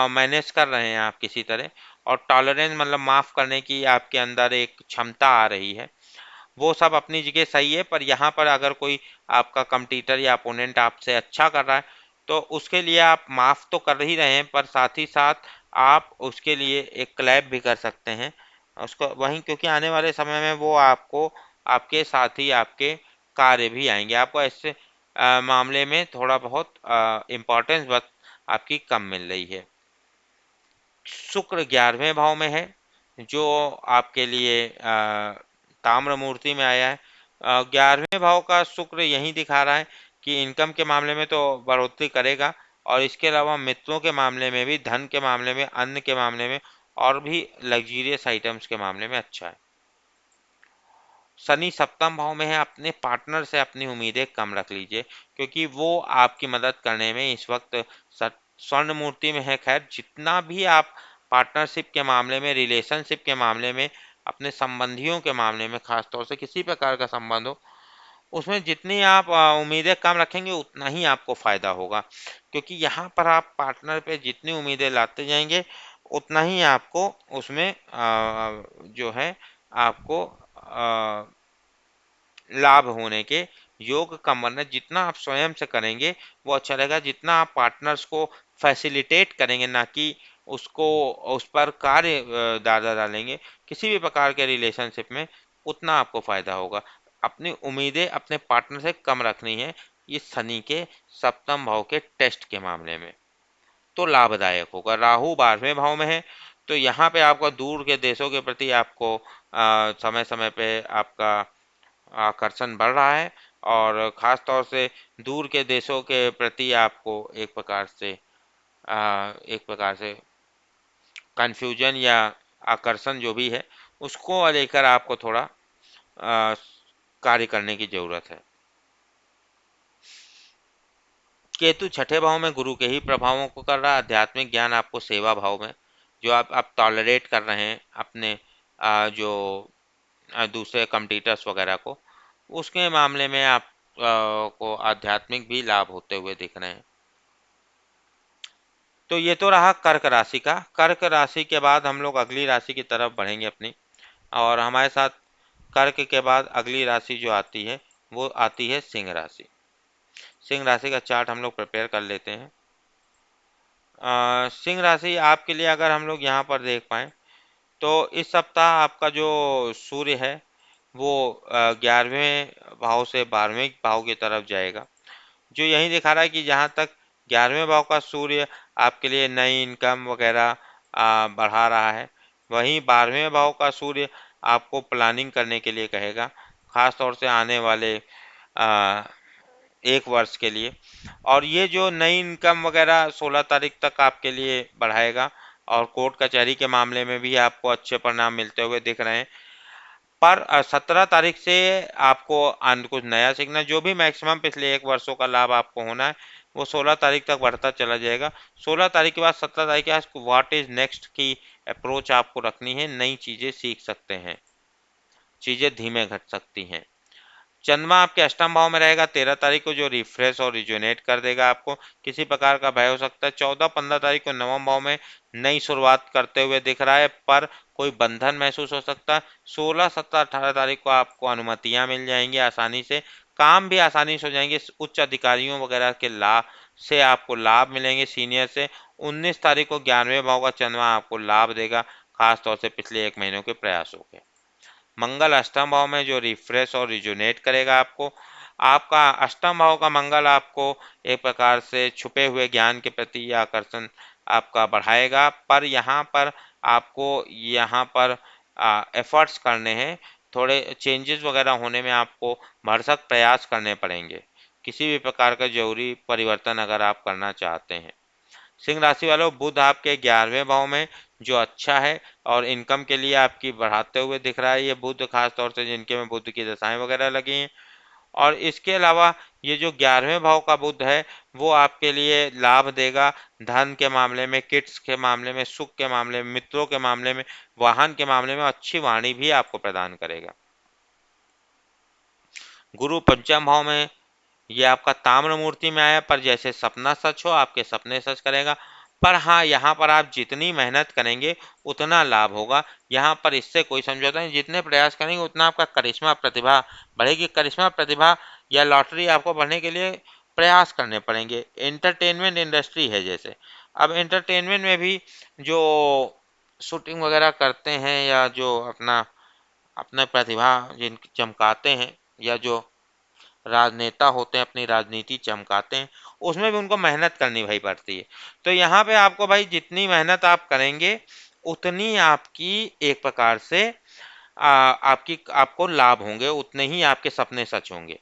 मैनेज कर रहे हैं आप किसी तरह, और टॉलरेंस मतलब माफ़ करने की आपके अंदर एक क्षमता आ रही है। वो सब अपनी जगह सही है, पर यहाँ पर अगर कोई आपका कंपटीटर या अपोनेंट आपसे अच्छा कर रहा है, तो उसके लिए आप माफ़ तो कर ही रहे हैं, पर साथ ही साथ आप उसके लिए एक क्लैप भी कर सकते हैं उसको वहीं, क्योंकि आने वाले समय में वो आपको आपके साथ ही आपके कार्य भी आएंगे। आपको ऐसे मामले में थोड़ा बहुत इम्पोर्टेंस बस आपकी कम मिल रही है। शुक्र 11वें भाव में है, जो आपके लिए ताम्र मूर्ति में आया है। 11वें भाव का शुक्र यही दिखा रहा है कि इनकम के मामले में तो बढ़ोतरी करेगा, और इसके अलावा मित्रों के मामले में भी, धन के मामले में, अन्न के मामले में और भी लग्जीरियस आइटम्स के मामले में अच्छा है। शनि सप्तम भाव में है, अपने पार्टनर से अपनी उम्मीदें कम रख लीजिए, क्योंकि वो आपकी मदद करने में इस वक्त स्वर्ण मूर्ति में है। खैर, जितना भी आप पार्टनरशिप के मामले में, रिलेशनशिप के मामले में, अपने संबंधियों के मामले में, खासतौर से किसी प्रकार का संबंध हो, उसमें जितनी आप उम्मीदें कम रखेंगे उतना ही आपको फ़ायदा होगा, क्योंकि यहाँ पर आप पार्टनर पे जितनी उम्मीदें लाते जाएंगे उतना ही आपको उसमें जो है आपको लाभ होने के योग कम बनना। जितना आप स्वयं से करेंगे वो अच्छा रहेगा, जितना आप पार्टनर्स को फैसिलिटेट करेंगे, ना कि उसको उस पर कार्य ज़्यादा डालेंगे किसी भी प्रकार के रिलेशनशिप में, उतना आपको फ़ायदा होगा। अपनी उम्मीदें अपने पार्टनर से कम रखनी है इस शनि के सप्तम भाव के टेस्ट के मामले में, तो लाभदायक होगा। राहु 12वें भाव में है, तो यहाँ पे आपका दूर के देशों के प्रति आपको समय समय पे आपका आकर्षण बढ़ रहा है, और ख़ास तौर से दूर के देशों के प्रति आपको एक प्रकार से कन्फ्यूजन या आकर्षण जो भी है उसको लेकर आपको थोड़ा अ, कार्य करने की जरूरत है। केतु छठे भाव में गुरु के ही प्रभावों को कर रहा है। आध्यात्मिक ज्ञान आपको सेवा भाव में, जो आप टॉलरेट कर रहे हैं अपने जो दूसरे कंपटीटर्स वगैरह को, उसके मामले में आप को आध्यात्मिक भी लाभ होते हुए दिख रहे हैं। तो ये तो रहा कर्क राशि का। कर्क राशि के बाद हम लोग अगली राशि की तरफ बढ़ेंगे अपनी, और हमारे साथ कर्क के बाद अगली राशि जो आती है वो आती है सिंह राशि। सिंह राशि का चार्ट हम लोग प्रिपेयर कर लेते हैं। सिंह राशि आपके लिए अगर हम लोग यहाँ पर देख पाएँ तो इस सप्ताह आपका जो सूर्य है वो 11वें भाव से 12वें भाव की तरफ जाएगा, जो यही दिखा रहा है कि जहाँ तक 11वें भाव का सूर्य आपके लिए नई इनकम वगैरह बढ़ा रहा है, वहीं 12वें भाव का सूर्य आपको प्लानिंग करने के लिए कहेगा, खास तौर से आने वाले आ, 1 वर्ष के लिए। और ये जो नई इनकम वगैरह 16 तारीख तक आपके लिए बढ़ाएगा, और कोर्ट कचहरी के मामले में भी आपको अच्छे परिणाम मिलते हुए दिख रहे हैं। पर 17 तारीख से आपको कुछ नया सीखना, जो भी मैक्सिमम पिछले 1 वर्षों का लाभ आपको होना है वो 16 तारीख तक बढ़ता चला जाएगा। 16 तारीख के बाद 17 तारीख के बाद व्हाट इज नेक्स्ट की अप्रोच आपको रखनी है, नई चीज़ें सीख सकते हैं, चीज़ें धीमे घट सकती हैं। चंद्रमा आपके अष्टम भाव में रहेगा 13 तारीख को, जो रिफ्रेश और रिजुनेट कर देगा आपको। किसी प्रकार का भय हो सकता है। 14-15 तारीख को नवम भाव में नई शुरुआत करते हुए दिख रहा है, पर कोई बंधन महसूस हो सकता है। 16, 17, 18 तारीख को आपको अनुमतियां मिल जाएंगी आसानी से, काम भी आसानी से हो जाएंगे। उच्च अधिकारियों वगैरह के लाभ से आपको लाभ मिलेंगे, सीनियर से। 19 तारीख को 11वें भाव का चंद्रमा आपको लाभ देगा, खासतौर से पिछले 1 महीनों के प्रयासों के। मंगल अष्टम भाव में जो रिफ्रेश और रिजुनेट करेगा आपको। आपका अष्टम भाव का मंगल आपको एक प्रकार से छुपे हुए ज्ञान के प्रति आकर्षण आपका बढ़ाएगा, पर यहाँ पर आपको यहाँ पर एफर्ट्स करने हैं, थोड़े चेंजेस वगैरह होने में आपको भरसक प्रयास करने पड़ेंगे, किसी भी प्रकार का जरूरी परिवर्तन अगर आप करना चाहते हैं। सिंह राशि वालों, बुध आपके 11वें भाव में, जो अच्छा है और इनकम के लिए आपकी बढ़ाते हुए दिख रहा है ये बुध, खास तौर से जिनके में बुध की दशाएं वगैरह लगी हैं। और इसके अलावा ये जो 11वें भाव का बुध है वो आपके लिए लाभ देगा, धन के मामले में, किट्स के मामले में, सुख के मामले में, मित्रों के मामले में, वाहन के मामले में अच्छी वाणी भी आपको प्रदान करेगा। गुरु पंचम भाव में, ये आपका ताम्र मूर्ति में आया, पर जैसे सपना सच हो, आपके सपने सच करेगा। पर हाँ, यहाँ पर आप जितनी मेहनत करेंगे उतना लाभ होगा। यहाँ पर इससे कोई समझौता नहीं, जितने प्रयास करेंगे उतना आपका करिश्मा प्रतिभा बढ़ेगी। करिश्मा प्रतिभा या लॉटरी आपको बढ़ने के लिए प्रयास करने पड़ेंगे। एंटरटेनमेंट इंडस्ट्री है जैसे, अब एंटरटेनमेंट में भी जो शूटिंग वगैरह करते हैं या जो अपना अपना प्रतिभा जिन चमकाते हैं, या जो राजनेता होते हैं अपनी राजनीति चमकाते हैं, उसमें भी उनको मेहनत करनी भाई पड़ती है। तो यहाँ पे आपको भाई जितनी मेहनत आप करेंगे उतनी आपकी एक प्रकार से आपकी आपको लाभ होंगे, उतने ही आपके सपने सच होंगे,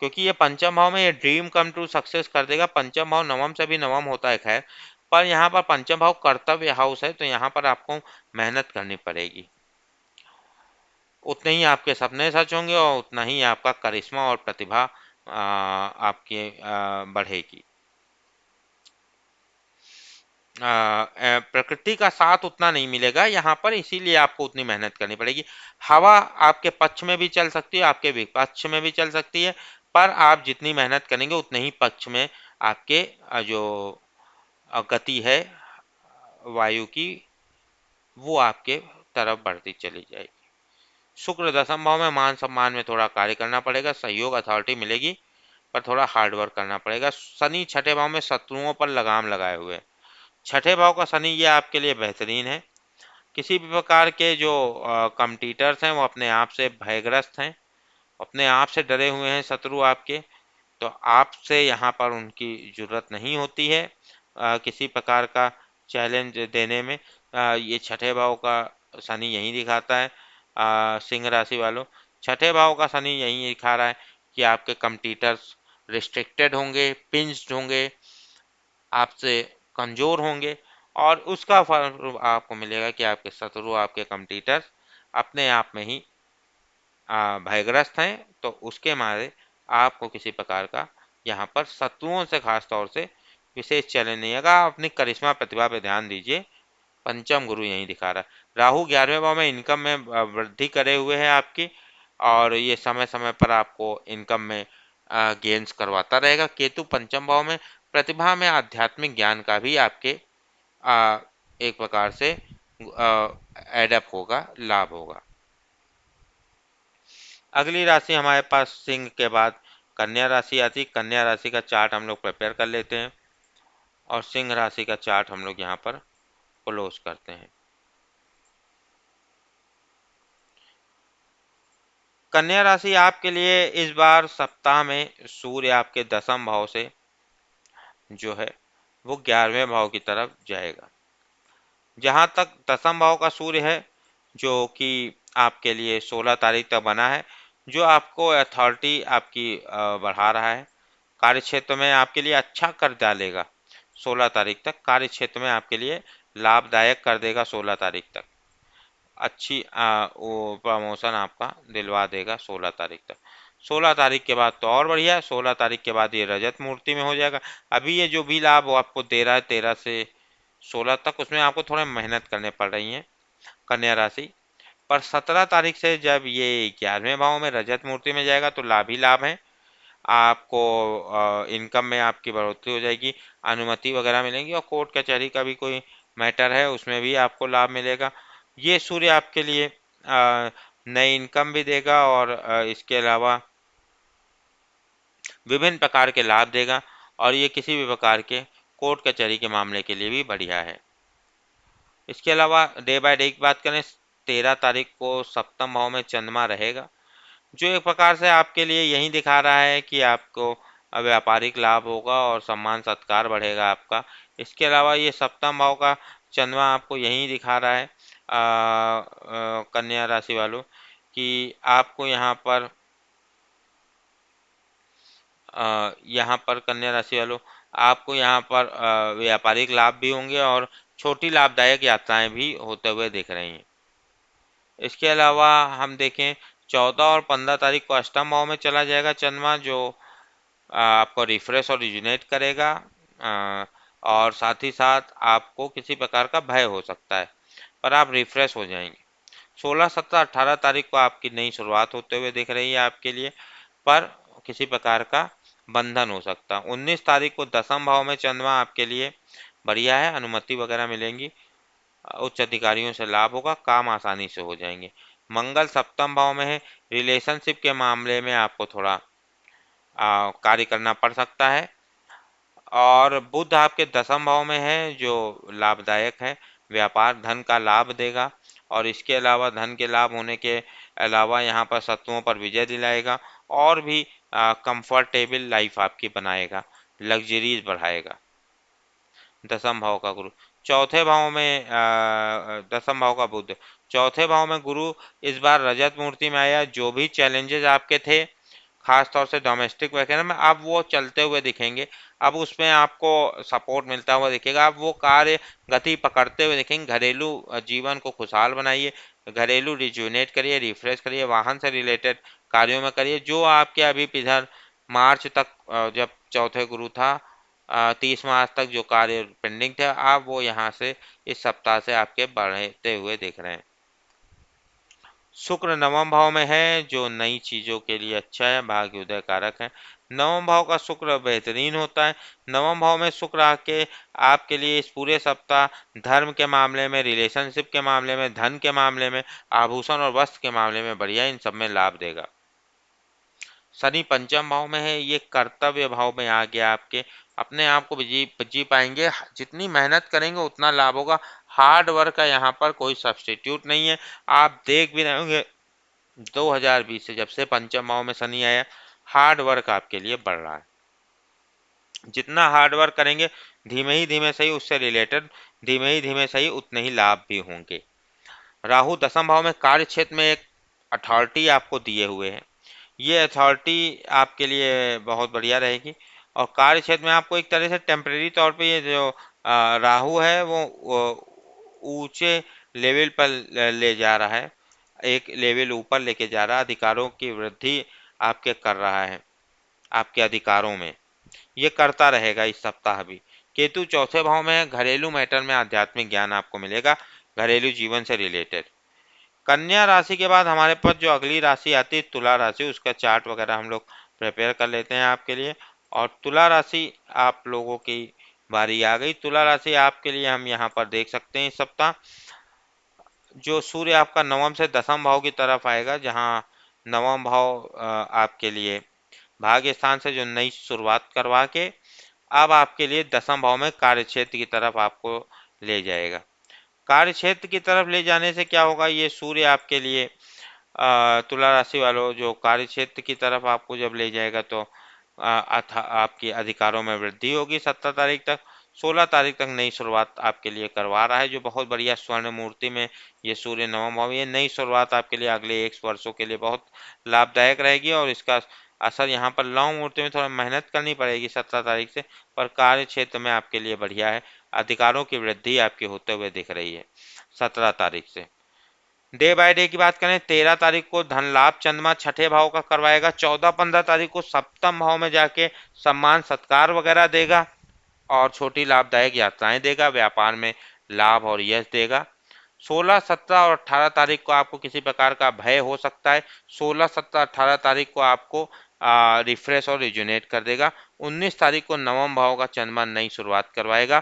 क्योंकि ये पंचम भाव में ये ड्रीम कम ट्रू सक्सेस कर देगा। पंचम भाव नवम से भी नवम होता है खैर, पर यहाँ पर पंचम भाव कर्तव्य हाउस है, तो यहाँ पर आपको मेहनत करनी पड़ेगी, उतने ही आपके सपने सच होंगे और उतना ही आपका करिश्मा और प्रतिभा आपकी बढ़ेगी। प्रकृति का साथ उतना नहीं मिलेगा यहाँ पर, इसीलिए आपको उतनी मेहनत करनी पड़ेगी। हवा आपके पक्ष में भी चल सकती है, आपके विपक्ष में भी चल सकती है, पर आप जितनी मेहनत करेंगे उतने ही पक्ष में आपके जो गति है वायु की, वो आपके तरफ बढ़ती चली जाएगी। शुक्र दशम भाव में, मान सम्मान में थोड़ा कार्य करना पड़ेगा, सहयोग अथॉरिटी मिलेगी, पर थोड़ा हार्ड वर्क करना पड़ेगा। शनि छठे भाव में शत्रुओं पर लगाम लगाए हुए है। छठे भाव का शनि ये आपके लिए बेहतरीन है। किसी भी प्रकार के जो कम्पिटिटर्स हैं वो अपने आप से भयग्रस्त हैं, अपने आप से डरे हुए हैं शत्रु आपके, तो आपसे यहाँ पर उनकी ज़रूरत नहीं होती है किसी प्रकार का चैलेंज देने में। ये छठे भाव का शनि यही दिखाता है। सिंह राशि वालों, छठे भाव का शनि यही दिखा रहा है कि आपके कम्पिटिटर्स रिस्ट्रिक्टेड होंगे, पिंच्ड होंगे, आपसे कमज़ोर होंगे, और उसका फल आपको मिलेगा कि आपके शत्रु, आपके कंपटीटर्स अपने आप में ही भयग्रस्त हैं, तो उसके मारे आपको किसी प्रकार का यहाँ पर शत्रुओं से खास तौर से विशेष चैलेंज नहीं आएगा। आप अपनी करिश्मा प्रतिभा पे ध्यान दीजिए, पंचम गुरु यही दिखा रहा है। राहु 11वें भाव में इनकम में वृद्धि करे हुए है आपकी, और ये समय समय पर आपको इनकम में गेन्स करवाता रहेगा। केतु पंचम भाव में प्रतिभा में आध्यात्मिक ज्ञान का भी आपके एक प्रकार से एडअप होगा, लाभ होगा। अगली राशि हमारे पास सिंह के बाद कन्या राशि आती। कन्या राशि का चार्ट हम लोग प्रिपेयर कर लेते हैं और सिंह राशि का चार्ट हम लोग यहाँ पर क्लोज करते हैं। कन्या राशि आपके लिए इस बार सप्ताह में सूर्य आपके दसम भाव से जो है वो 11वें भाव की तरफ जाएगा। जहाँ तक दसम भाव का सूर्य है, जो कि आपके लिए 16 तारीख तक बना है, जो आपको अथॉरिटी आपकी बढ़ा रहा है। कार्य क्षेत्र में आपके लिए अच्छा कर डालेगा। 16 तारीख तक कार्य क्षेत्र में आपके लिए लाभदायक कर देगा। 16 तारीख तक अच्छी वो प्रमोशन आपका दिलवा देगा 16 तारीख तक। 16 तारीख के बाद तो और बढ़िया है। 16 तारीख के बाद ये रजत मूर्ति में हो जाएगा। अभी ये जो भी लाभ वो आपको दे रहा है 13 से 16 तक, उसमें आपको थोड़ा मेहनत करने पड़ रही है कन्या राशि। पर 17 तारीख से जब ये 11वें भाव में रजत मूर्ति में जाएगा तो लाभ ही लाभ है। आपको इनकम में आपकी बढ़ोतरी हो जाएगी, अनुमति वगैरह मिलेंगी, और कोर्ट कचहरी का भी कोई मैटर है उसमें भी आपको लाभ मिलेगा। ये सूर्य आपके लिए नई इनकम भी देगा, और इसके अलावा विभिन्न प्रकार के लाभ देगा, और ये किसी भी प्रकार के कोर्ट कचहरी के मामले के लिए भी बढ़िया है। इसके अलावा डे बाय डे की बात करें, 13 तारीख को सप्तम भाव में चंद्रमा रहेगा, जो एक प्रकार से आपके लिए यही दिखा रहा है कि आपको व्यापारिक लाभ होगा और सम्मान सत्कार बढ़ेगा आपका। इसके अलावा ये सप्तम भाव का चंद्रमा आपको यही दिखा रहा है कन्या राशि वालों कि आपको यहाँ पर कन्या राशि वालों आपको यहाँ पर व्यापारिक लाभ भी होंगे और छोटी लाभदायक यात्राएं भी होते हुए दिख रही हैं। इसके अलावा हम देखें 14 और 15 तारीख को अष्टम भाव में चला जाएगा चंद्रमा, जो आपको रिफ्रेश और रिजुनेट करेगा, और साथ ही साथ आपको किसी प्रकार का भय हो सकता है, पर आप रिफ्रेश हो जाएंगे। 16, 17, 18 तारीख को आपकी नई शुरुआत होते हुए दिख रही है आपके लिए, पर किसी प्रकार का बंधन हो सकता है। 19 तारीख को दसम भाव में चंद्रमा आपके लिए बढ़िया है, अनुमति वगैरह मिलेंगी, उच्च अधिकारियों से लाभ होगा, काम आसानी से हो जाएंगे। मंगल सप्तम भाव में है, रिलेशनशिप के मामले में आपको थोड़ा कार्य करना पड़ सकता है। और बुध आपके दसम भाव में है, जो लाभदायक है, व्यापार धन का लाभ देगा, और इसके अलावा धन के लाभ होने के अलावा यहाँ पर शत्रुओं पर विजय दिलाएगा, और भी कंफर्टेबल लाइफ आपकी बनाएगा, लग्जरीज बढ़ाएगा। दसम भाव का गुरु चौथे भाव में दसम भाव का बुध चौथे भाव में गुरु इस बार रजत मूर्ति में आया। जो भी चैलेंजेस आपके थे खास तौर से डोमेस्टिक वगैरह में, अब वो चलते हुए दिखेंगे। अब उसमें आपको सपोर्ट मिलता हुआ दिखेगा, अब वो कार्य गति पकड़ते हुए दिखेंगे। घरेलू जीवन को खुशहाल बनाइए, घरेलू रिजुनेट करिए, रिफ्रेश करिए, वाहन से रिलेटेड कार्यों में करिए। जो आपके अभी इधर मार्च तक जब चौथे गुरु था 30 मार्च तक जो कार्य पेंडिंग थे, आप वो यहाँ से इस सप्ताह से आपके बढ़ते हुए दिख रहे हैं। शुक्र नवम भाव में है, जो नई चीजों के लिए अच्छा है, भाग्योदय कारक है। नवम भाव का शुक्र बेहतरीन होता है। नवम भाव में शुक्र आके आपके लिए इस पूरे सप्ताह धर्म के मामले में, रिलेशनशिप के मामले में, धन के मामले में, आभूषण और वस्त्र के मामले में बढ़िया, इन सब में लाभ देगा। शनि पंचम भाव में है, ये कर्तव्य भाव में आ गया आपके, अपने आप को जी जी पाएंगे। जितनी मेहनत करेंगे उतना लाभ होगा। हार्ड वर्क का यहाँ पर कोई सब्स्टिट्यूट नहीं है। आप देख भी रहे होंगे 2020 से जब से पंचम भाव में शनि आया, हार्ड वर्क आपके लिए बढ़ रहा है। जितना हार्ड वर्क करेंगे धीमे ही सही, उससे रिलेटेड धीमे ही सही उतने ही लाभ भी होंगे। राहु दसम भाव में कार्य क्षेत्र में एक अथॉरिटी आपको दिए हुए हैं। ये अथॉरिटी आपके लिए बहुत बढ़िया रहेगी। और कार्य क्षेत्र में आपको एक तरह से टेम्परेरी तौर पे ये जो राहु है वो ऊंचे लेवल पर ले जा रहा है, एक लेवल ऊपर लेके जा रहा है, अधिकारों की वृद्धि आपके कर रहा है, आपके अधिकारों में ये करता रहेगा इस सप्ताह भी। केतु चौथे भाव में है, घरेलू मैटर में आध्यात्मिक ज्ञान आपको मिलेगा, घरेलू जीवन से रिलेटेड। कन्या राशि के बाद हमारे पास जो अगली राशि आती है तुला राशि, उसका चार्ट वगैरह हम लोग प्रिपेयर कर लेते हैं आपके लिए। और तुला राशि आप लोगों की बारी आ गई। तुला राशि आपके लिए हम यहाँ पर देख सकते हैं इस सप्ताह जो सूर्य आपका नवम से दसम भाव की तरफ आएगा, जहाँ नवम भाव आपके लिए भाग्य स्थान से जो नई शुरुआत करवा के अब आपके लिए दसम भाव में कार्य क्षेत्र की तरफ आपको ले जाएगा। कार्य क्षेत्र की तरफ ले जाने से क्या होगा, ये सूर्य आपके लिए तुला राशि वालों जो कार्य क्षेत्र की तरफ आपको जब ले जाएगा तो आपकी अधिकारों में वृद्धि होगी 17 तारीख तक। 16 तारीख तक नई शुरुआत आपके लिए करवा रहा है, जो बहुत बढ़िया स्वर्ण मूर्ति में ये सूर्य नवम भाव, ये नई शुरुआत आपके लिए अगले 1 वर्षों के लिए बहुत लाभदायक रहेगी। और इसका असर यहाँ पर लौह मूर्ति में थोड़ा मेहनत करनी पड़ेगी 17 तारीख से, पर कार्य क्षेत्र में आपके लिए बढ़िया है, अधिकारों की वृद्धि आपके होते हुए दिख रही है 17 तारीख से। डे बाय डे की बात करें, 13 तारीख को धन लाभ चंद्रमा छठे भाव का करवाएगा, 14-15 तारीख को सप्तम भाव में जाके सम्मान सत्कार वगैरह देगा और छोटी लाभदायक यात्राएं देगा, व्यापार में लाभ और यश देगा। 16, 17 और 18 तारीख को आपको किसी प्रकार का भय हो सकता है, 16, 17, 18 तारीख को आपको रिफ्रेश और रिजुनेट कर देगा। 19 तारीख को नवम भाव का चंद्रमा नई शुरुआत करवाएगा,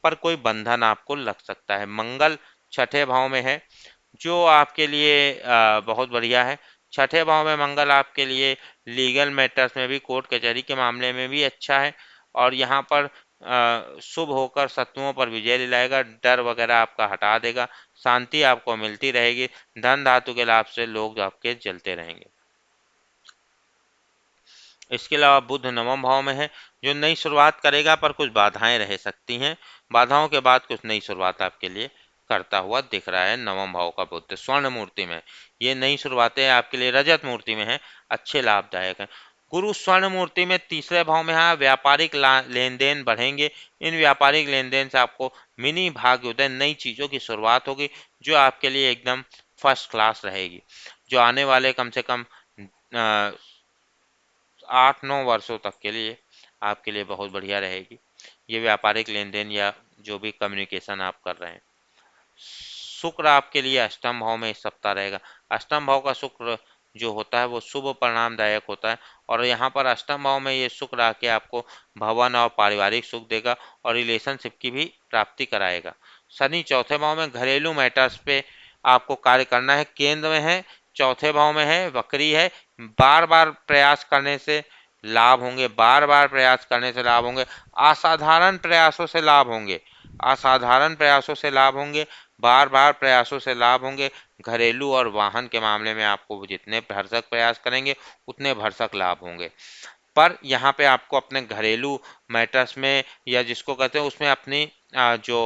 पर कोई बंधन आपको लग सकता है। मंगल छठे भाव में है, जो आपके लिए बहुत बढ़िया है। छठे भाव में मंगल आपके लिए लीगल मैटर्स में भी, कोर्ट कचहरी के मामले में भी अच्छा है, और यहाँ पर शुभ होकर शत्रुओं पर विजय दिलाएगा, डर वगैरह आपका हटा देगा, शांति आपको मिलती रहेगी, धन धातु के लाभ से लोग आपके जलते रहेंगे। इसके अलावा बुध नवम भाव में है, जो नई शुरुआत करेगा, पर कुछ बाधाएं रह सकती हैं, बाधाओं के बाद कुछ नई शुरुआत आपके लिए करता हुआ दिख रहा है। नवम भाव का बुध स्वर्ण मूर्ति में, ये नई शुरुआतें आपके लिए रजत मूर्ति में है, अच्छे लाभदायक हैं। गुरु स्वर्ण मूर्ति में तीसरे भाव में है, व्यापारिक लेन देन बढ़ेंगे, इन व्यापारिक लेन देन से आपको मिनी भाग्योदय, नई चीज़ों की शुरुआत होगी, जो आपके लिए एकदम फर्स्ट क्लास रहेगी, जो आने वाले कम से कम 8-9 वर्षों तक के लिए आपके लिए बहुत बढ़िया रहेगी, ये व्यापारिक लेन देन या जो भी कम्युनिकेशन आप कर रहे हैं। शुक्र आपके लिए अष्टम भाव में इस सप्ताह रहेगा। अष्टम भाव का शुक्र जो होता है वो शुभ परिणामदायक होता है, और यहाँ पर अष्टम भाव में ये शुक्र आके आपको भवन और पारिवारिक सुख देगा और रिलेशनशिप की भी प्राप्ति कराएगा। शनि चौथे भाव में घरेलू मैटर्स पे आपको कार्य करना है, केंद्र में है, चौथे भाव में है, वक्री है, बार बार प्रयास करने से लाभ होंगे, बार बार प्रयास करने से लाभ होंगे, असाधारण प्रयासों से लाभ होंगे, असाधारण प्रयासों से लाभ होंगे, बार बार प्रयासों से लाभ होंगे। घरेलू और वाहन के मामले में आपको जितने भरसक प्रयास करेंगे उतने भरसक लाभ होंगे, पर यहाँ पे आपको अपने घरेलू मैटर्स में या जिसको कहते हैं उसमें अपनी जो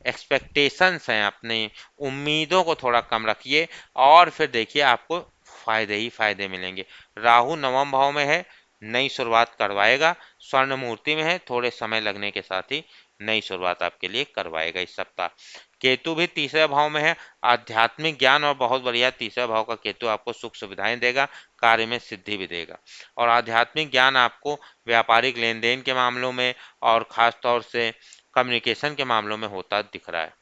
एक्सपेक्टेशंस हैं, अपनी उम्मीदों को थोड़ा कम रखिए, और फिर देखिए आपको फायदे ही फायदे मिलेंगे। राहु नवम भाव में है, नई शुरुआत करवाएगा, स्वर्ण मूर्ति में है, थोड़े समय लगने के साथ ही नई शुरुआत आपके लिए करवाएगा इस सप्ताह। केतु भी तीसरे भाव में है, आध्यात्मिक ज्ञान और बहुत बढ़िया, तीसरे भाव का केतु आपको सुख सुविधाएं देगा, कार्य में सिद्धि भी देगा, और आध्यात्मिक ज्ञान आपको व्यापारिक लेन देन के मामलों में और ख़ास तौर से कम्युनिकेशन के मामलों में होता दिख रहा है।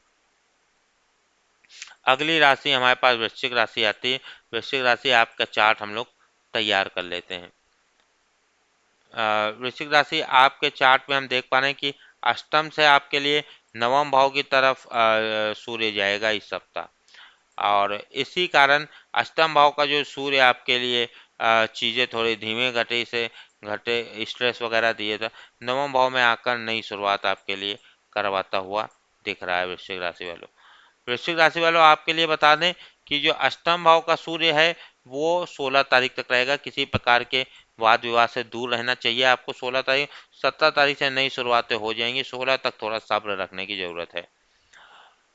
अगली राशि हमारे पास वृश्चिक राशि आती है। वृश्चिक राशि आपका चार्ट हम लोग तैयार कर लेते हैं। वृश्चिक राशि आपके चार्ट में हम देख पा रहे हैं कि अष्टम से आपके लिए नवम भाव की तरफ सूर्य जाएगा इस सप्ताह, और इसी कारण अष्टम भाव का जो सूर्य आपके लिए चीज़ें थोड़ी धीमे गति से घटे, स्ट्रेस वगैरह दिए था, नवम भाव में आकर नई शुरुआत आपके लिए करवाता हुआ दिख रहा है। वृश्चिक राशि वालों आपके लिए बता दें कि जो अष्टम भाव का सूर्य है वो 16 तारीख तक रहेगा, किसी प्रकार के वाद विवाद से दूर रहना चाहिए आपको। 16 तारीख, 17 तारीख से नई शुरुआतें हो जाएंगी, 16 तक थोड़ा सब्र रखने की जरूरत है।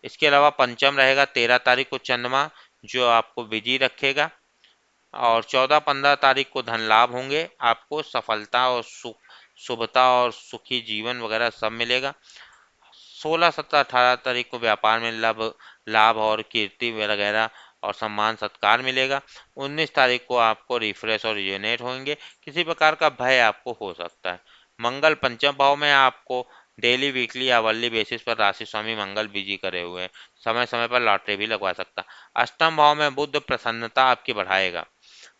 इसके अलावा पंचम रहेगा 13 तारीख को चंद्रमा, जो आपको बिजी रखेगा, और 14-15 तारीख को धन लाभ होंगे, आपको सफलता और शुभता और सुखी जीवन वगैरह सब मिलेगा। 16, 17, 18 तारीख को व्यापार में लाभ लाभ और कीर्ति वगैरह और सम्मान सत्कार मिलेगा। 19 तारीख को आपको रिफ्रेश और रिजुनेट होंगे। किसी प्रकार का भय आपको हो सकता है। मंगल पंचम भाव में आपको डेली, वीकली, आवरली बेसिस पर राशि स्वामी मंगल बिजी करे हुए हैं। समय समय पर लॉटरी भी लगवा सकता। अष्टम भाव में बुध प्रसन्नता आपकी बढ़ाएगा।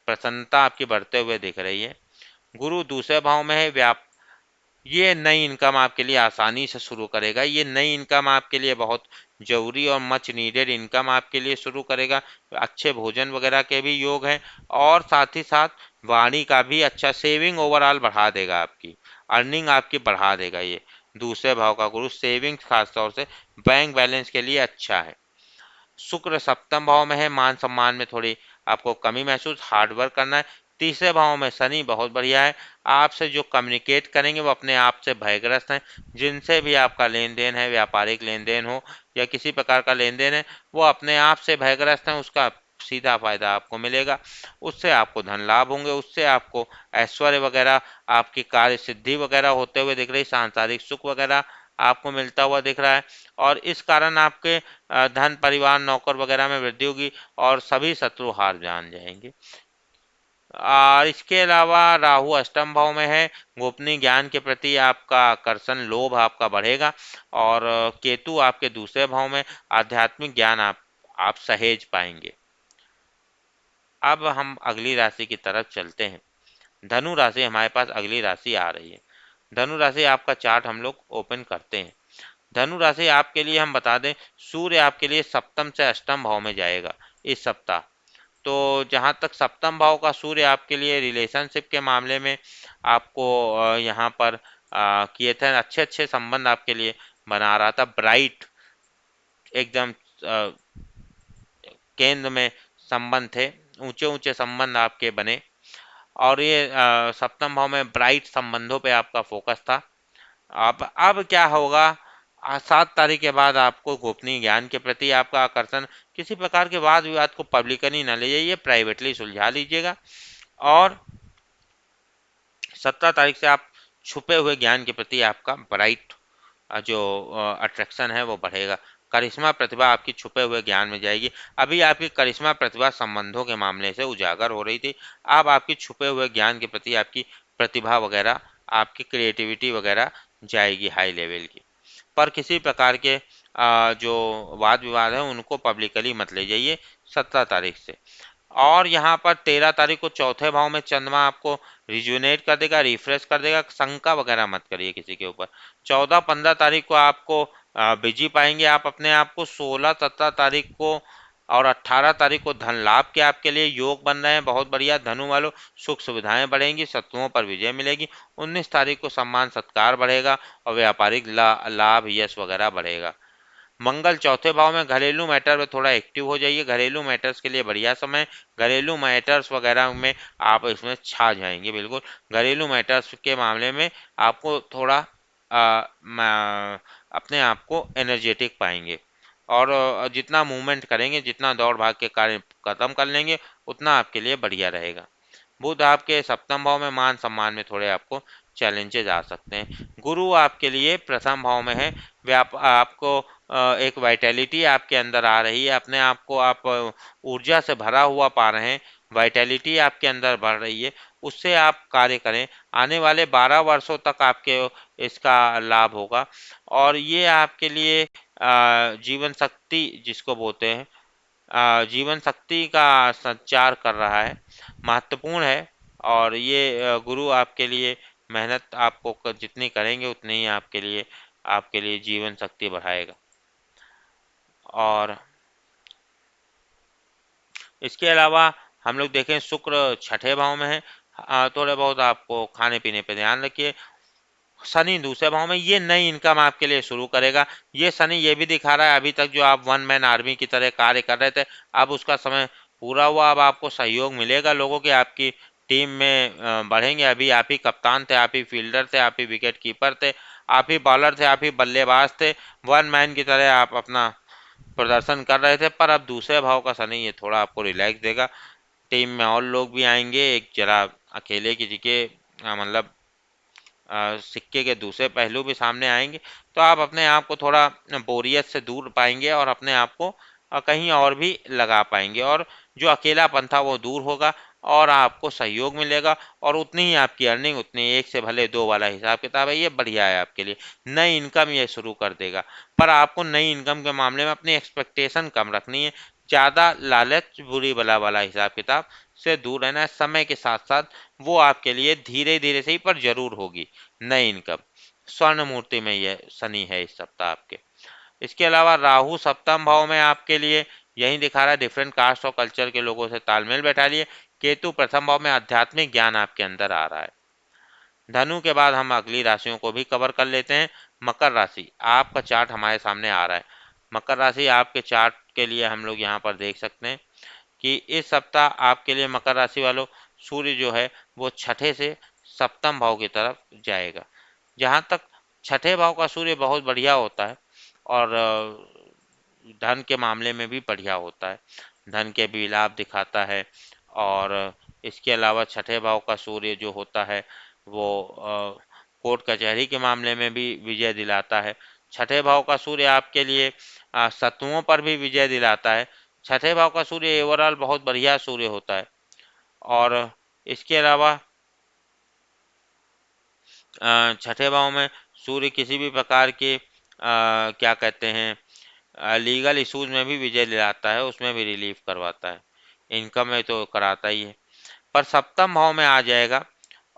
प्रसन्नता आपकी बढ़ते हुए दिख रही है। गुरु दूसरे भाव में है। ये नई इनकम आपके लिए आसानी से शुरू करेगा। ये नई इनकम आपके लिए बहुत ज़रूरी और मच नीडेड इनकम आपके लिए शुरू करेगा। अच्छे भोजन वगैरह के भी योग हैं और साथ ही साथ वाणी का भी अच्छा, सेविंग ओवरऑल बढ़ा देगा, आपकी अर्निंग आपकी बढ़ा देगा। ये दूसरे भाव का गुरु सेविंग्स खासतौर से बैंक बैलेंस के लिए अच्छा है। शुक्र सप्तम भाव में है। मान सम्मान में थोड़ी आपको कमी महसूस, हार्ड वर्क करना है। तीसरे भाव में शनि बहुत बढ़िया है। आपसे जो कम्युनिकेट करेंगे वो अपने आप से भयग्रस्त हैं। जिनसे भी आपका लेन देन है, व्यापारिक लेन देन हो या किसी प्रकार का लेन देन है, वो अपने आप से भयग्रस्त हैं। उसका सीधा फायदा आपको मिलेगा। उससे आपको धन लाभ होंगे, उससे आपको ऐश्वर्य वगैरह, आपकी कार्य सिद्धि वगैरह होते हुए दिख रही, सांसारिक सुख वगैरह आपको मिलता हुआ दिख रहा है। और इस कारण आपके धन, परिवार, नौकर वगैरह में वृद्धि होगी और सभी शत्रु हार जान जाएंगे। और इसके अलावा राहु अष्टम भाव में है। गोपनीय ज्ञान के प्रति आपका आकर्षण, लोभ आपका बढ़ेगा। और केतु आपके दूसरे भाव में, आध्यात्मिक ज्ञान आप सहेज पाएंगे। अब हम अगली राशि की तरफ चलते हैं। धनु राशि हमारे पास अगली राशि आ रही है। धनु राशि आपका चार्ट हम लोग ओपन करते हैं। धनु राशि आपके लिए हम बता दें, सूर्य आपके लिए सप्तम से अष्टम भाव में जाएगा इस सप्ताह। तो जहाँ तक सप्तम भाव का सूर्य आपके लिए रिलेशनशिप के मामले में आपको यहाँ पर किए थे, अच्छे अच्छे संबंध आपके लिए बना रहा था। ब्राइट एकदम केंद्र में संबंध थे, ऊंचे ऊंचे संबंध आपके बने। और ये सप्तम भाव में ब्राइट संबंधों पे आपका फोकस था। अब क्या होगा, 7 तारीख के बाद आपको गोपनीय ज्ञान के प्रति आपका आकर्षण, किसी प्रकार के वाद विवाद को पब्लिकली न ले जाइए, प्राइवेटली सुलझा लीजिएगा। और 17 तारीख से आप छुपे हुए ज्ञान के प्रति आपका ब्राइट जो अट्रैक्शन है वो बढ़ेगा। करिश्मा प्रतिभा आपकी छुपे हुए ज्ञान में जाएगी। अभी आपकी करिश्मा प्रतिभा संबंधों के मामले से उजागर हो रही थी। अब आपकी छुपे हुए ज्ञान के प्रति आपकी प्रतिभा वगैरह, आपकी क्रिएटिविटी वगैरह जाएगी हाई लेवल की। पर किसी प्रकार के जो वाद विवाद है उनको पब्लिकली मत ले जाइए 17 तारीख से। और यहाँ पर 13 तारीख को चौथे भाव में चंद्रमा आपको रिजुनेट कर देगा, रिफ्रेश कर देगा। शंका वगैरह मत करिए किसी के ऊपर। 14, 15 तारीख को आपको बिजी पाएंगे आप अपने आप को। 16, 17 तारीख को और 18 तारीख को धन लाभ के आपके लिए योग बन रहे हैं, बहुत बढ़िया। धनु वालों, सुख सुविधाएं बढ़ेंगी, शत्रुओं पर विजय मिलेगी। 19 तारीख को सम्मान सत्कार बढ़ेगा और व्यापारिक लाभ, यश वगैरह बढ़ेगा। मंगल चौथे भाव में, घरेलू मैटर में थोड़ा एक्टिव हो जाइए। घरेलू मैटर्स के लिए बढ़िया समय। घरेलू मैटर्स वगैरह में आप इसमें छा जाएंगे बिल्कुल। घरेलू मैटर्स के मामले में आपको थोड़ा अपने आप को एनर्जेटिक पाएंगे। और जितना मूवमेंट करेंगे, जितना दौड़ भाग के कार्य खत्म कर लेंगे, उतना आपके लिए बढ़िया रहेगा। बुध आपके सप्तम भाव में, मान सम्मान में थोड़े आपको चैलेंजेस आ सकते हैं। गुरु आपके लिए प्रथम भाव में है। आपको एक वाइटैलिटी आपके अंदर आ रही है, अपने आप को आप ऊर्जा से भरा हुआ पा रहे हैं। वाइटैलिटी आपके अंदर बढ़ रही है, उससे आप कार्य करें। आने वाले 12 वर्षों तक आपके इसका लाभ होगा। और ये आपके लिए जीवन शक्ति जिसको बोलते हैं, जीवन शक्ति का संचार कर रहा है, महत्वपूर्ण है। और ये गुरु आपके लिए मेहनत आपको जितनी करेंगे उतनी ही आपके लिए जीवन शक्ति बढ़ाएगा। और इसके अलावा हम लोग देखें, शुक्र छठे भाव में है। थोड़े बहुत आपको खाने पीने पे ध्यान रखिए। शनि दूसरे भाव में, ये नई इनकम आपके लिए शुरू करेगा। ये शनि ये भी दिखा रहा है, अभी तक जो आप वन मैन आर्मी की तरह कार्य कर रहे थे, अब उसका समय पूरा हुआ। अब आपको सहयोग मिलेगा लोगों के, आपकी टीम में बढ़ेंगे। अभी आप ही कप्तान थे, आप ही फील्डर थे, आप ही विकेट कीपर थे, आप ही बॉलर थे, आप ही बल्लेबाज थे। वन मैन की तरह आप अपना प्रदर्शन कर रहे थे। पर अब दूसरे भाव का शनि ये थोड़ा आपको रिलैक्स देगा। टीम में और लोग भी आएंगे, एक जरा अकेले की जगह मतलब सिक्के के दूसरे पहलू भी सामने आएंगे, तो आप अपने आप को थोड़ा बोरियत से दूर पाएंगे और अपने आप को कहीं और भी लगा पाएंगे, और जो अकेलापन था वो दूर होगा और आपको सहयोग मिलेगा, और उतनी ही आपकी अर्निंग, उतनी एक से भले दो वाला हिसाब किताब है, ये बढ़िया है आपके लिए। नई इनकम ये शुरू कर देगा, पर आपको नई इनकम के मामले में अपनी एक्सपेक्टेशन कम रखनी है। ज़्यादा लालच बुरी बला वाला हिसाब किताब से दूर रहना है। समय के साथ साथ वो आपके लिए धीरे धीरे से ही पर जरूर होगी नई इनकम। स्वर्ण मूर्ति में यह शनि है इस सप्ताह आपके। इसके अलावा राहु सप्तम भाव में आपके लिए यही दिखा रहा है, डिफरेंट कास्ट और कल्चर के लोगों से तालमेल बैठा लिए। केतु प्रथम भाव में आध्यात्मिक ज्ञान आपके अंदर आ रहा है। धनु के बाद हम अगली राशियों को भी कवर कर लेते हैं। मकर राशि, आपका चार्ट हमारे सामने आ रहा है। मकर राशि आपके चार्ट के लिए हम लोग यहाँ पर देख सकते हैं कि इस सप्ताह आपके लिए मकर राशि वालों, सूर्य जो है वो छठे से सप्तम भाव की तरफ जाएगा। जहाँ तक छठे भाव का सूर्य बहुत बढ़िया होता है, और धन के मामले में भी बढ़िया होता है, धन के भी लाभ दिखाता है। और इसके अलावा छठे भाव का सूर्य जो होता है वो कोर्ट कचहरी के मामले में भी विजय दिलाता है। छठे भाव का सूर्य आपके लिए शत्रुओं पर भी विजय दिलाता है। छठे भाव का सूर्य ओवरऑल बहुत बढ़िया सूर्य होता है। और इसके अलावा छठे भाव में सूर्य किसी भी प्रकार के क्या कहते हैं लीगल इश्यूज में भी विजय दिलाता है, उसमें भी रिलीफ करवाता है। इनकम में तो कराता ही है, पर सप्तम भाव में आ जाएगा।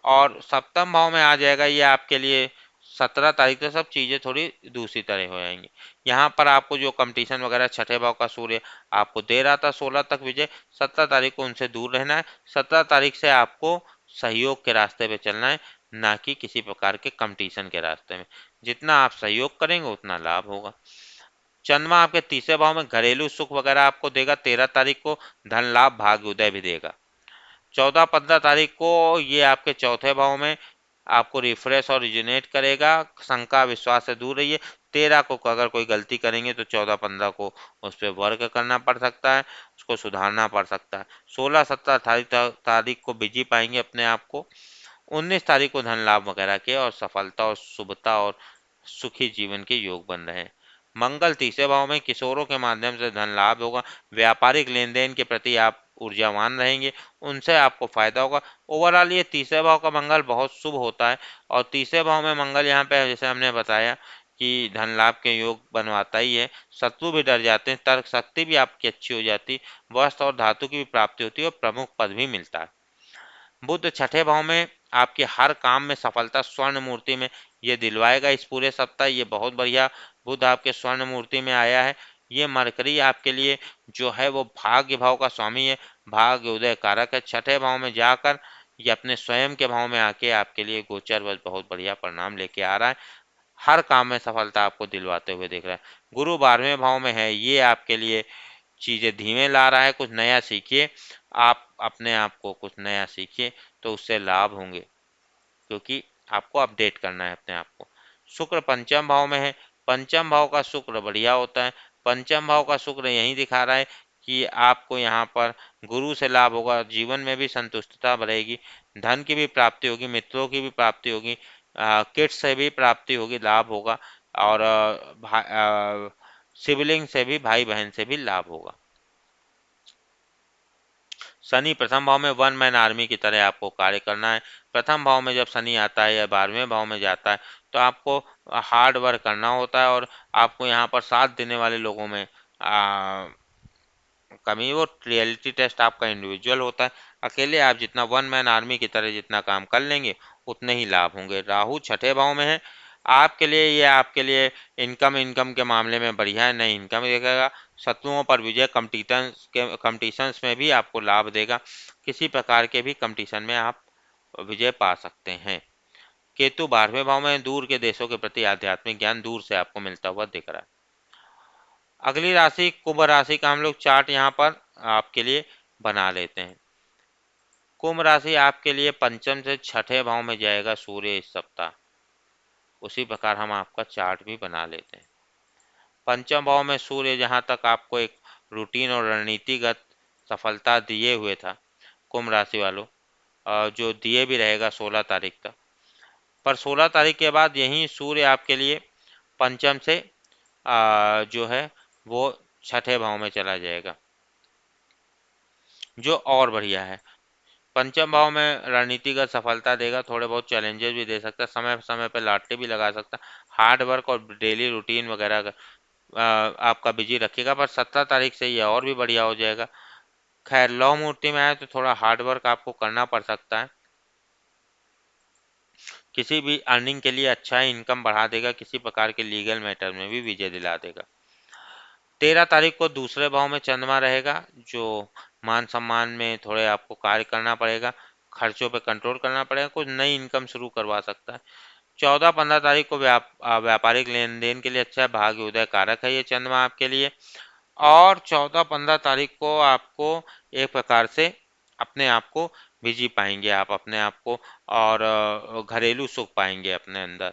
और सप्तम भाव में आ जाएगा ये आपके लिए 17 तारीख से सब चीज़ें थोड़ी दूसरी तरह हो जाएंगी। यहाँ पर आपको जो कंपटीशन वगैरह छठे भाव का सूर्य आपको दे रहा था 16 तक विजय, 17 तारीख को उनसे दूर रहना है। 17 तारीख से आपको सहयोग के रास्ते पे चलना है, ना कि किसी प्रकार के कंपटीशन के रास्ते में। जितना आप सहयोग करेंगे उतना लाभ होगा। चंद्रमा आपके तीसरे भाव में घरेलू सुख वगैरह आपको देगा। 13 तारीख को धन लाभ भाग्य उदय भी देगा। 14-15 तारीख को ये आपके चौथे भाव में आपको रिफ्रेश और रिजुनेट करेगा। शंका विश्वास से दूर रहिए। 13 को अगर कोई गलती करेंगे तो 14-15 को उस पर वर्क करना पड़ सकता है, उसको सुधारना पड़ सकता है। 16-17 तारीख को बिजी पाएंगे अपने आप को। 19 तारीख को धन लाभ वगैरह के और सफलता और शुभता और सुखी जीवन के योग बन रहे हैं। मंगल तीसरे भाव में किशोरों के माध्यम से धन लाभ होगा। व्यापारिक लेन देन के प्रति आप ऊर्जावान रहेंगे, उनसे आपको फायदा होगा। ओवरऑल ये तीसरे भाव का मंगल बहुत शुभ होता है, और तीसरे भाव में मंगल यहाँ पे जैसे हमने बताया कि धन लाभ के योग बनवाता ही है। शत्रु भी डर जाते हैं, तर्क शक्ति भी आपकी अच्छी हो जाती, वस्त्र और धातु की भी प्राप्ति होती है, और प्रमुख पद भी मिलता है। बुध छठे भाव में आपके हर काम में सफलता स्वर्ण मूर्ति में ये दिलवाएगा। इस पूरे सप्ताह ये बहुत बढ़िया बुध आपके स्वर्ण मूर्ति में आया है। ये मरकरी आपके लिए जो है वो भाग्य भाव का स्वामी है, भाग्य उदय कारक है। छठे भाव में जाकर ये अपने स्वयं के भाव में आके आपके लिए गोचर बस बहुत बढ़िया परिणाम लेके आ रहा है। हर काम में सफलता आपको दिलवाते हुए दिख रहा है। गुरु 12वें भाव में है, ये आपके लिए चीज़ें धीमे ला रहा है। कुछ नया सीखिए, आप अपने आप को कुछ नया सीखिए तो उससे लाभ होंगे, क्योंकि आपको अपडेट करना है अपने आप को। शुक्र पंचम भाव में है। पंचम भाव का शुक्र बढ़िया होता है। पंचम भाव का शुक्र यही दिखा रहा है कि आपको यहाँ पर गुरु से लाभ होगा, जीवन में भी संतुष्टता बढ़ेगी, धन की भी प्राप्ति होगी, मित्रों की भी प्राप्ति होगी, किड्स से भी प्राप्ति होगी, लाभ होगा। और सिबलिंग से भी, भाई बहन से भी लाभ होगा। शनि प्रथम भाव में वन मैन आर्मी की तरह आपको कार्य करना है। प्रथम भाव में जब शनि आता है या 12वें भाव में जाता है तो आपको हार्ड वर्क करना होता है, और आपको यहाँ पर साथ देने वाले लोगों में कमी। वो रियलिटी टेस्ट आपका इंडिविजुअल होता है। अकेले आप जितना वन मैन आर्मी की तरह जितना काम कर लेंगे उतने ही लाभ होंगे। राहु छठे भाव में है। आपके लिए ये आपके लिए इनकम इनकम के मामले में बढ़िया है, नई इनकम देगा। शत्रुओं पर विजय, कंपटीशंस में भी आपको लाभ देगा। किसी प्रकार के भी कंपटीशन में आप विजय पा सकते हैं। केतु 12वें भाव में, दूर के देशों के प्रति आध्यात्मिक ज्ञान दूर से आपको मिलता हुआ दिख रहा है। अगली राशि कुंभ राशि का हम लोग चार्ट यहाँ पर आपके लिए बना लेते हैं। कुंभ राशि आपके लिए पंचम से छठे भाव में जाएगा सूर्य इस सप्ताह। उसी प्रकार हम आपका चार्ट भी बना लेते हैं। पंचम भाव में सूर्य जहाँ तक आपको एक रूटीन और रणनीतिगत सफलता दिए हुए था कुंभ राशि वालों, जो दिए भी रहेगा 16 तारीख तक, पर 16 तारीख के बाद यहीं सूर्य आपके लिए पंचम से जो है वो छठे भाव में चला जाएगा, जो और बढ़िया है। पंचम भाव में रणनीतिगत सफलता देगा, थोड़े बहुत चैलेंजेस भी दे सकता है, समय समय पे लाटे भी लगा सकता है, हार्ड वर्क और डेली रूटीन वगैरह आपका बिजी रखेगा। पर 17 तारीख से ये और भी बढ़िया हो जाएगा। खैर लौ मूर्ति में आए तो थोड़ा हार्ड वर्क आपको करना पड़ सकता है, किसी भी अर्निंग के लिए अच्छा है, इनकम बढ़ा देगा, किसी प्रकार के लीगल मैटर में भी विजय दिला देगा। 13 तारीख को दूसरे भाव में चंद्रमा रहेगा, जो मान सम्मान में थोड़े आपको कार्य करना पड़ेगा, खर्चों पे कंट्रोल करना पड़ेगा, कुछ नई इनकम शुरू करवा सकता है। 14-15 तारीख को व्यापारिक लेन देन के लिए अच्छा है, भाग्य उदय कारक है ये चंद्रमा आपके लिए। और 14-15 तारीख को आपको एक प्रकार से अपने आप को बिजी पाएंगे, आप अपने आप को, और घरेलू सुख पाएंगे अपने अंदर।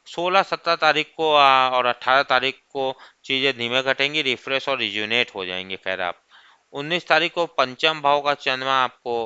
16-17 तारीख को और 18 तारीख को चीज़ें धीमे घटेंगी, रिफ्रेश और रिज्यूनेट हो जाएंगे। खैर आप 19 तारीख को पंचम भाव का चंद्रमा आपको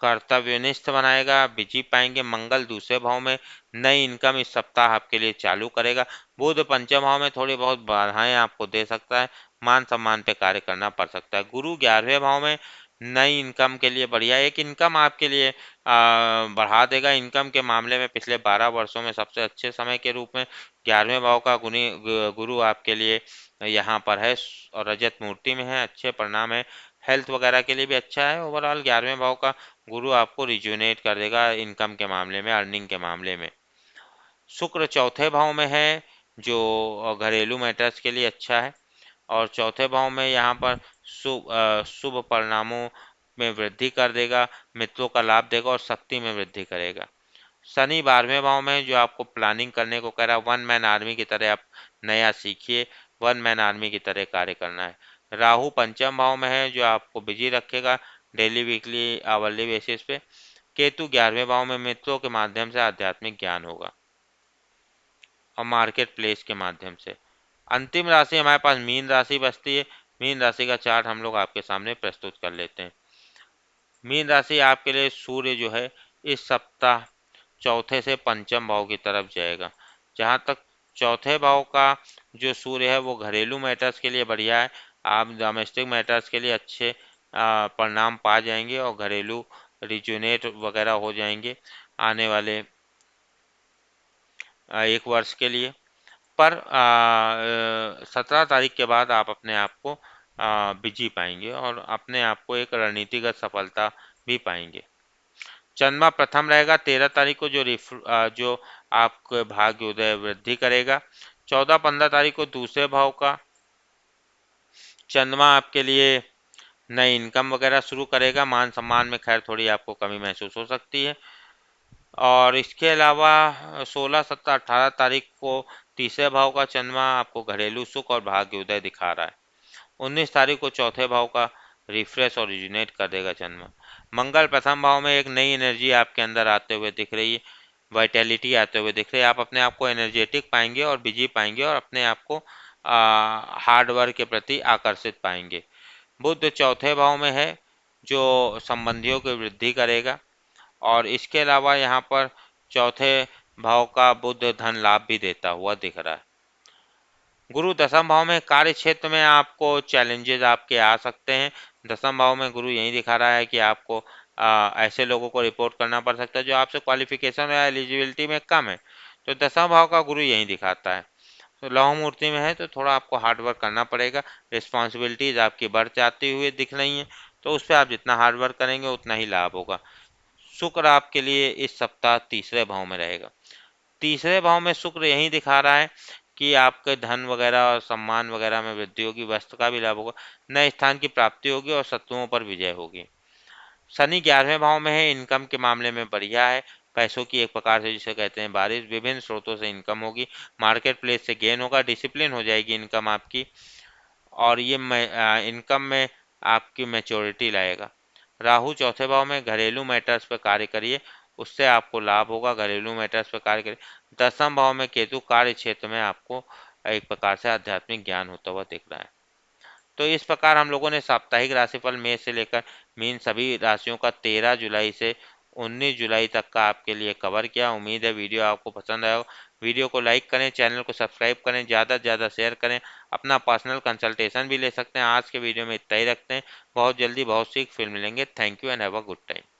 कर्तव्यनिष्ठ बनाएगा, बिजी पाएंगे। मंगल दूसरे भाव में नई इनकम इस सप्ताह आपके लिए चालू करेगा। बुध पंचम भाव में थोड़ी बहुत बाधाएं आपको दे सकता है, मान सम्मान पे कार्य करना पड़ सकता है। गुरु 11वें भाव में नई इनकम के लिए बढ़िया, एक इनकम आपके लिए बढ़ा देगा। इनकम के मामले में पिछले 12 वर्षों में सबसे अच्छे समय के रूप में 11वें भाव का गुरु आपके लिए यहाँ पर है और रजत मूर्ति में है, अच्छे परिणाम है। हेल्थ वगैरह के लिए भी अच्छा है। ओवरऑल 11वें भाव का गुरु आपको रिज्यूनेट कर देगा इनकम के मामले में, अर्निंग के मामले में। शुक्र चौथे भाव में है, जो घरेलू मैटर्स के लिए अच्छा है, और चौथे भाव में यहाँ पर शुभ परिणामों में वृद्धि कर देगा, मित्रों का लाभ देगा और शक्ति में वृद्धि करेगा। शनि 12वें भाव में, जो आपको प्लानिंग करने को कह रहा है, वन मैन आर्मी की तरह आप नया सीखिए, वन मैन आर्मी की तरह कार्य करना है। राहु पंचम भाव में है, जो आपको बिजी रखेगा डेली वीकली आवरली बेसिस पे। केतु 11वें भाव में, मित्रों के माध्यम से आध्यात्मिक ज्ञान होगा और मार्केट प्लेस के माध्यम से। अंतिम राशि हमारे पास मीन राशि बचती है। मीन राशि का चार्ट हम लोग आपके सामने प्रस्तुत कर लेते हैं। मीन राशि आपके लिए सूर्य जो है इस सप्ताह चौथे से पंचम भाव की तरफ जाएगा। जहाँ तक चौथे भाव का जो सूर्य है वो घरेलू मैटर्स के लिए बढ़िया है, आप डोमेस्टिक मैटर्स के लिए अच्छे परिणाम पा जाएंगे और घरेलू रिज्यूनेट वगैरह हो जाएंगे आने वाले 1 वर्ष के लिए। पर 17 तारीख के बाद आप अपने आप को बिजी पाएंगे और अपने आप को एक रणनीतिगत सफलता भी पाएंगे। चंद्रमा प्रथम रहेगा 13 तारीख को, जो आपके भाग्य उदय वृद्धि करेगा। 14-15 तारीख को दूसरे भाव का चंद्रमा आपके लिए नई इनकम वगैरह शुरू करेगा, मान सम्मान में खैर थोड़ी आपको कमी महसूस हो सकती है। और इसके अलावा 16, 17, 18 तारीख को तीसरे भाव का चंद्रमा आपको घरेलू सुख और भाग्य उदय दिखा रहा है। 19 तारीख को चौथे भाव का रिफ्रेश और रिजुनेट कर देगा चंद्रमा। मंगल प्रथम भाव में एक नई एनर्जी आपके अंदर आते हुए दिख रही है, वाइटैलिटी आते हुए दिख रही है, आप अपने आप को एनर्जेटिक पाएंगे और बिजी पाएंगे और अपने आप को हार्ड वर्क के प्रति आकर्षित पाएंगे। बुध चौथे भाव में है, जो संबंधियों की वृद्धि करेगा, और इसके अलावा यहाँ पर चौथे भाव का बुध धन लाभ भी देता हुआ दिख रहा है। गुरु दसम भाव में, कार्य क्षेत्र में आपको चैलेंजेस आपके आ सकते हैं। दसम भाव में गुरु यही दिखा रहा है कि आपको ऐसे लोगों को रिपोर्ट करना पड़ सकता है जो आपसे क्वालिफिकेशन या एलिजिबिलिटी में कम है, तो दसम भाव का गुरु यही दिखाता है। तो लौह मूर्ति में है तो थोड़ा आपको हार्ड वर्क करना पड़ेगा, रिस्पॉन्सिबिलिटीज आपकी बढ़ जाती हुई दिख रही हैं, तो उस पर आप जितना हार्ड वर्क करेंगे उतना ही लाभ होगा। शुक्र आपके लिए इस सप्ताह तीसरे भाव में रहेगा। तीसरे भाव में शुक्र यही दिखा रहा है कि आपके धन वगैरह और सम्मान वगैरह में वृद्धि होगी, वस्तु का भी लाभ होगा, नए स्थान की प्राप्ति होगी और शत्रुओं पर विजय होगी। शनि 11वें भाव में है, इनकम के मामले में बढ़िया है, पैसों की एक प्रकार से जिसे कहते हैं बारिश, विभिन्न स्रोतों से इनकम होगी, मार्केट प्लेस से गेन होगा, डिसिप्लिन हो जाएगी इनकम आपकी, और ये इनकम में आपकी मैच्योरिटी लाएगा। राहु चौथे भाव में, घरेलू मैटर्स पर कार्य करिए, उससे आपको लाभ होगा, घरेलू मैटर्स पर कार्य करिए। दसम भाव में केतु, कार्य क्षेत्र में आपको एक प्रकार से आध्यात्मिक ज्ञान होता हुआ दिख रहा है। तो इस प्रकार हम लोगों ने साप्ताहिक राशिफल मेष से लेकर मीन सभी राशियों का 13 जुलाई से 19 जुलाई तक का आपके लिए कवर किया। उम्मीद है वीडियो आपको पसंद आया हो। वीडियो को लाइक करें, चैनल को सब्सक्राइब करें, ज़्यादा से ज़्यादा शेयर करें। अपना पर्सनल कंसल्टेशन भी ले सकते हैं। आज के वीडियो में इतना ही रखते हैं। बहुत जल्दी बहुत सी फिल्म मिलेंगे। Thank you and have a good time.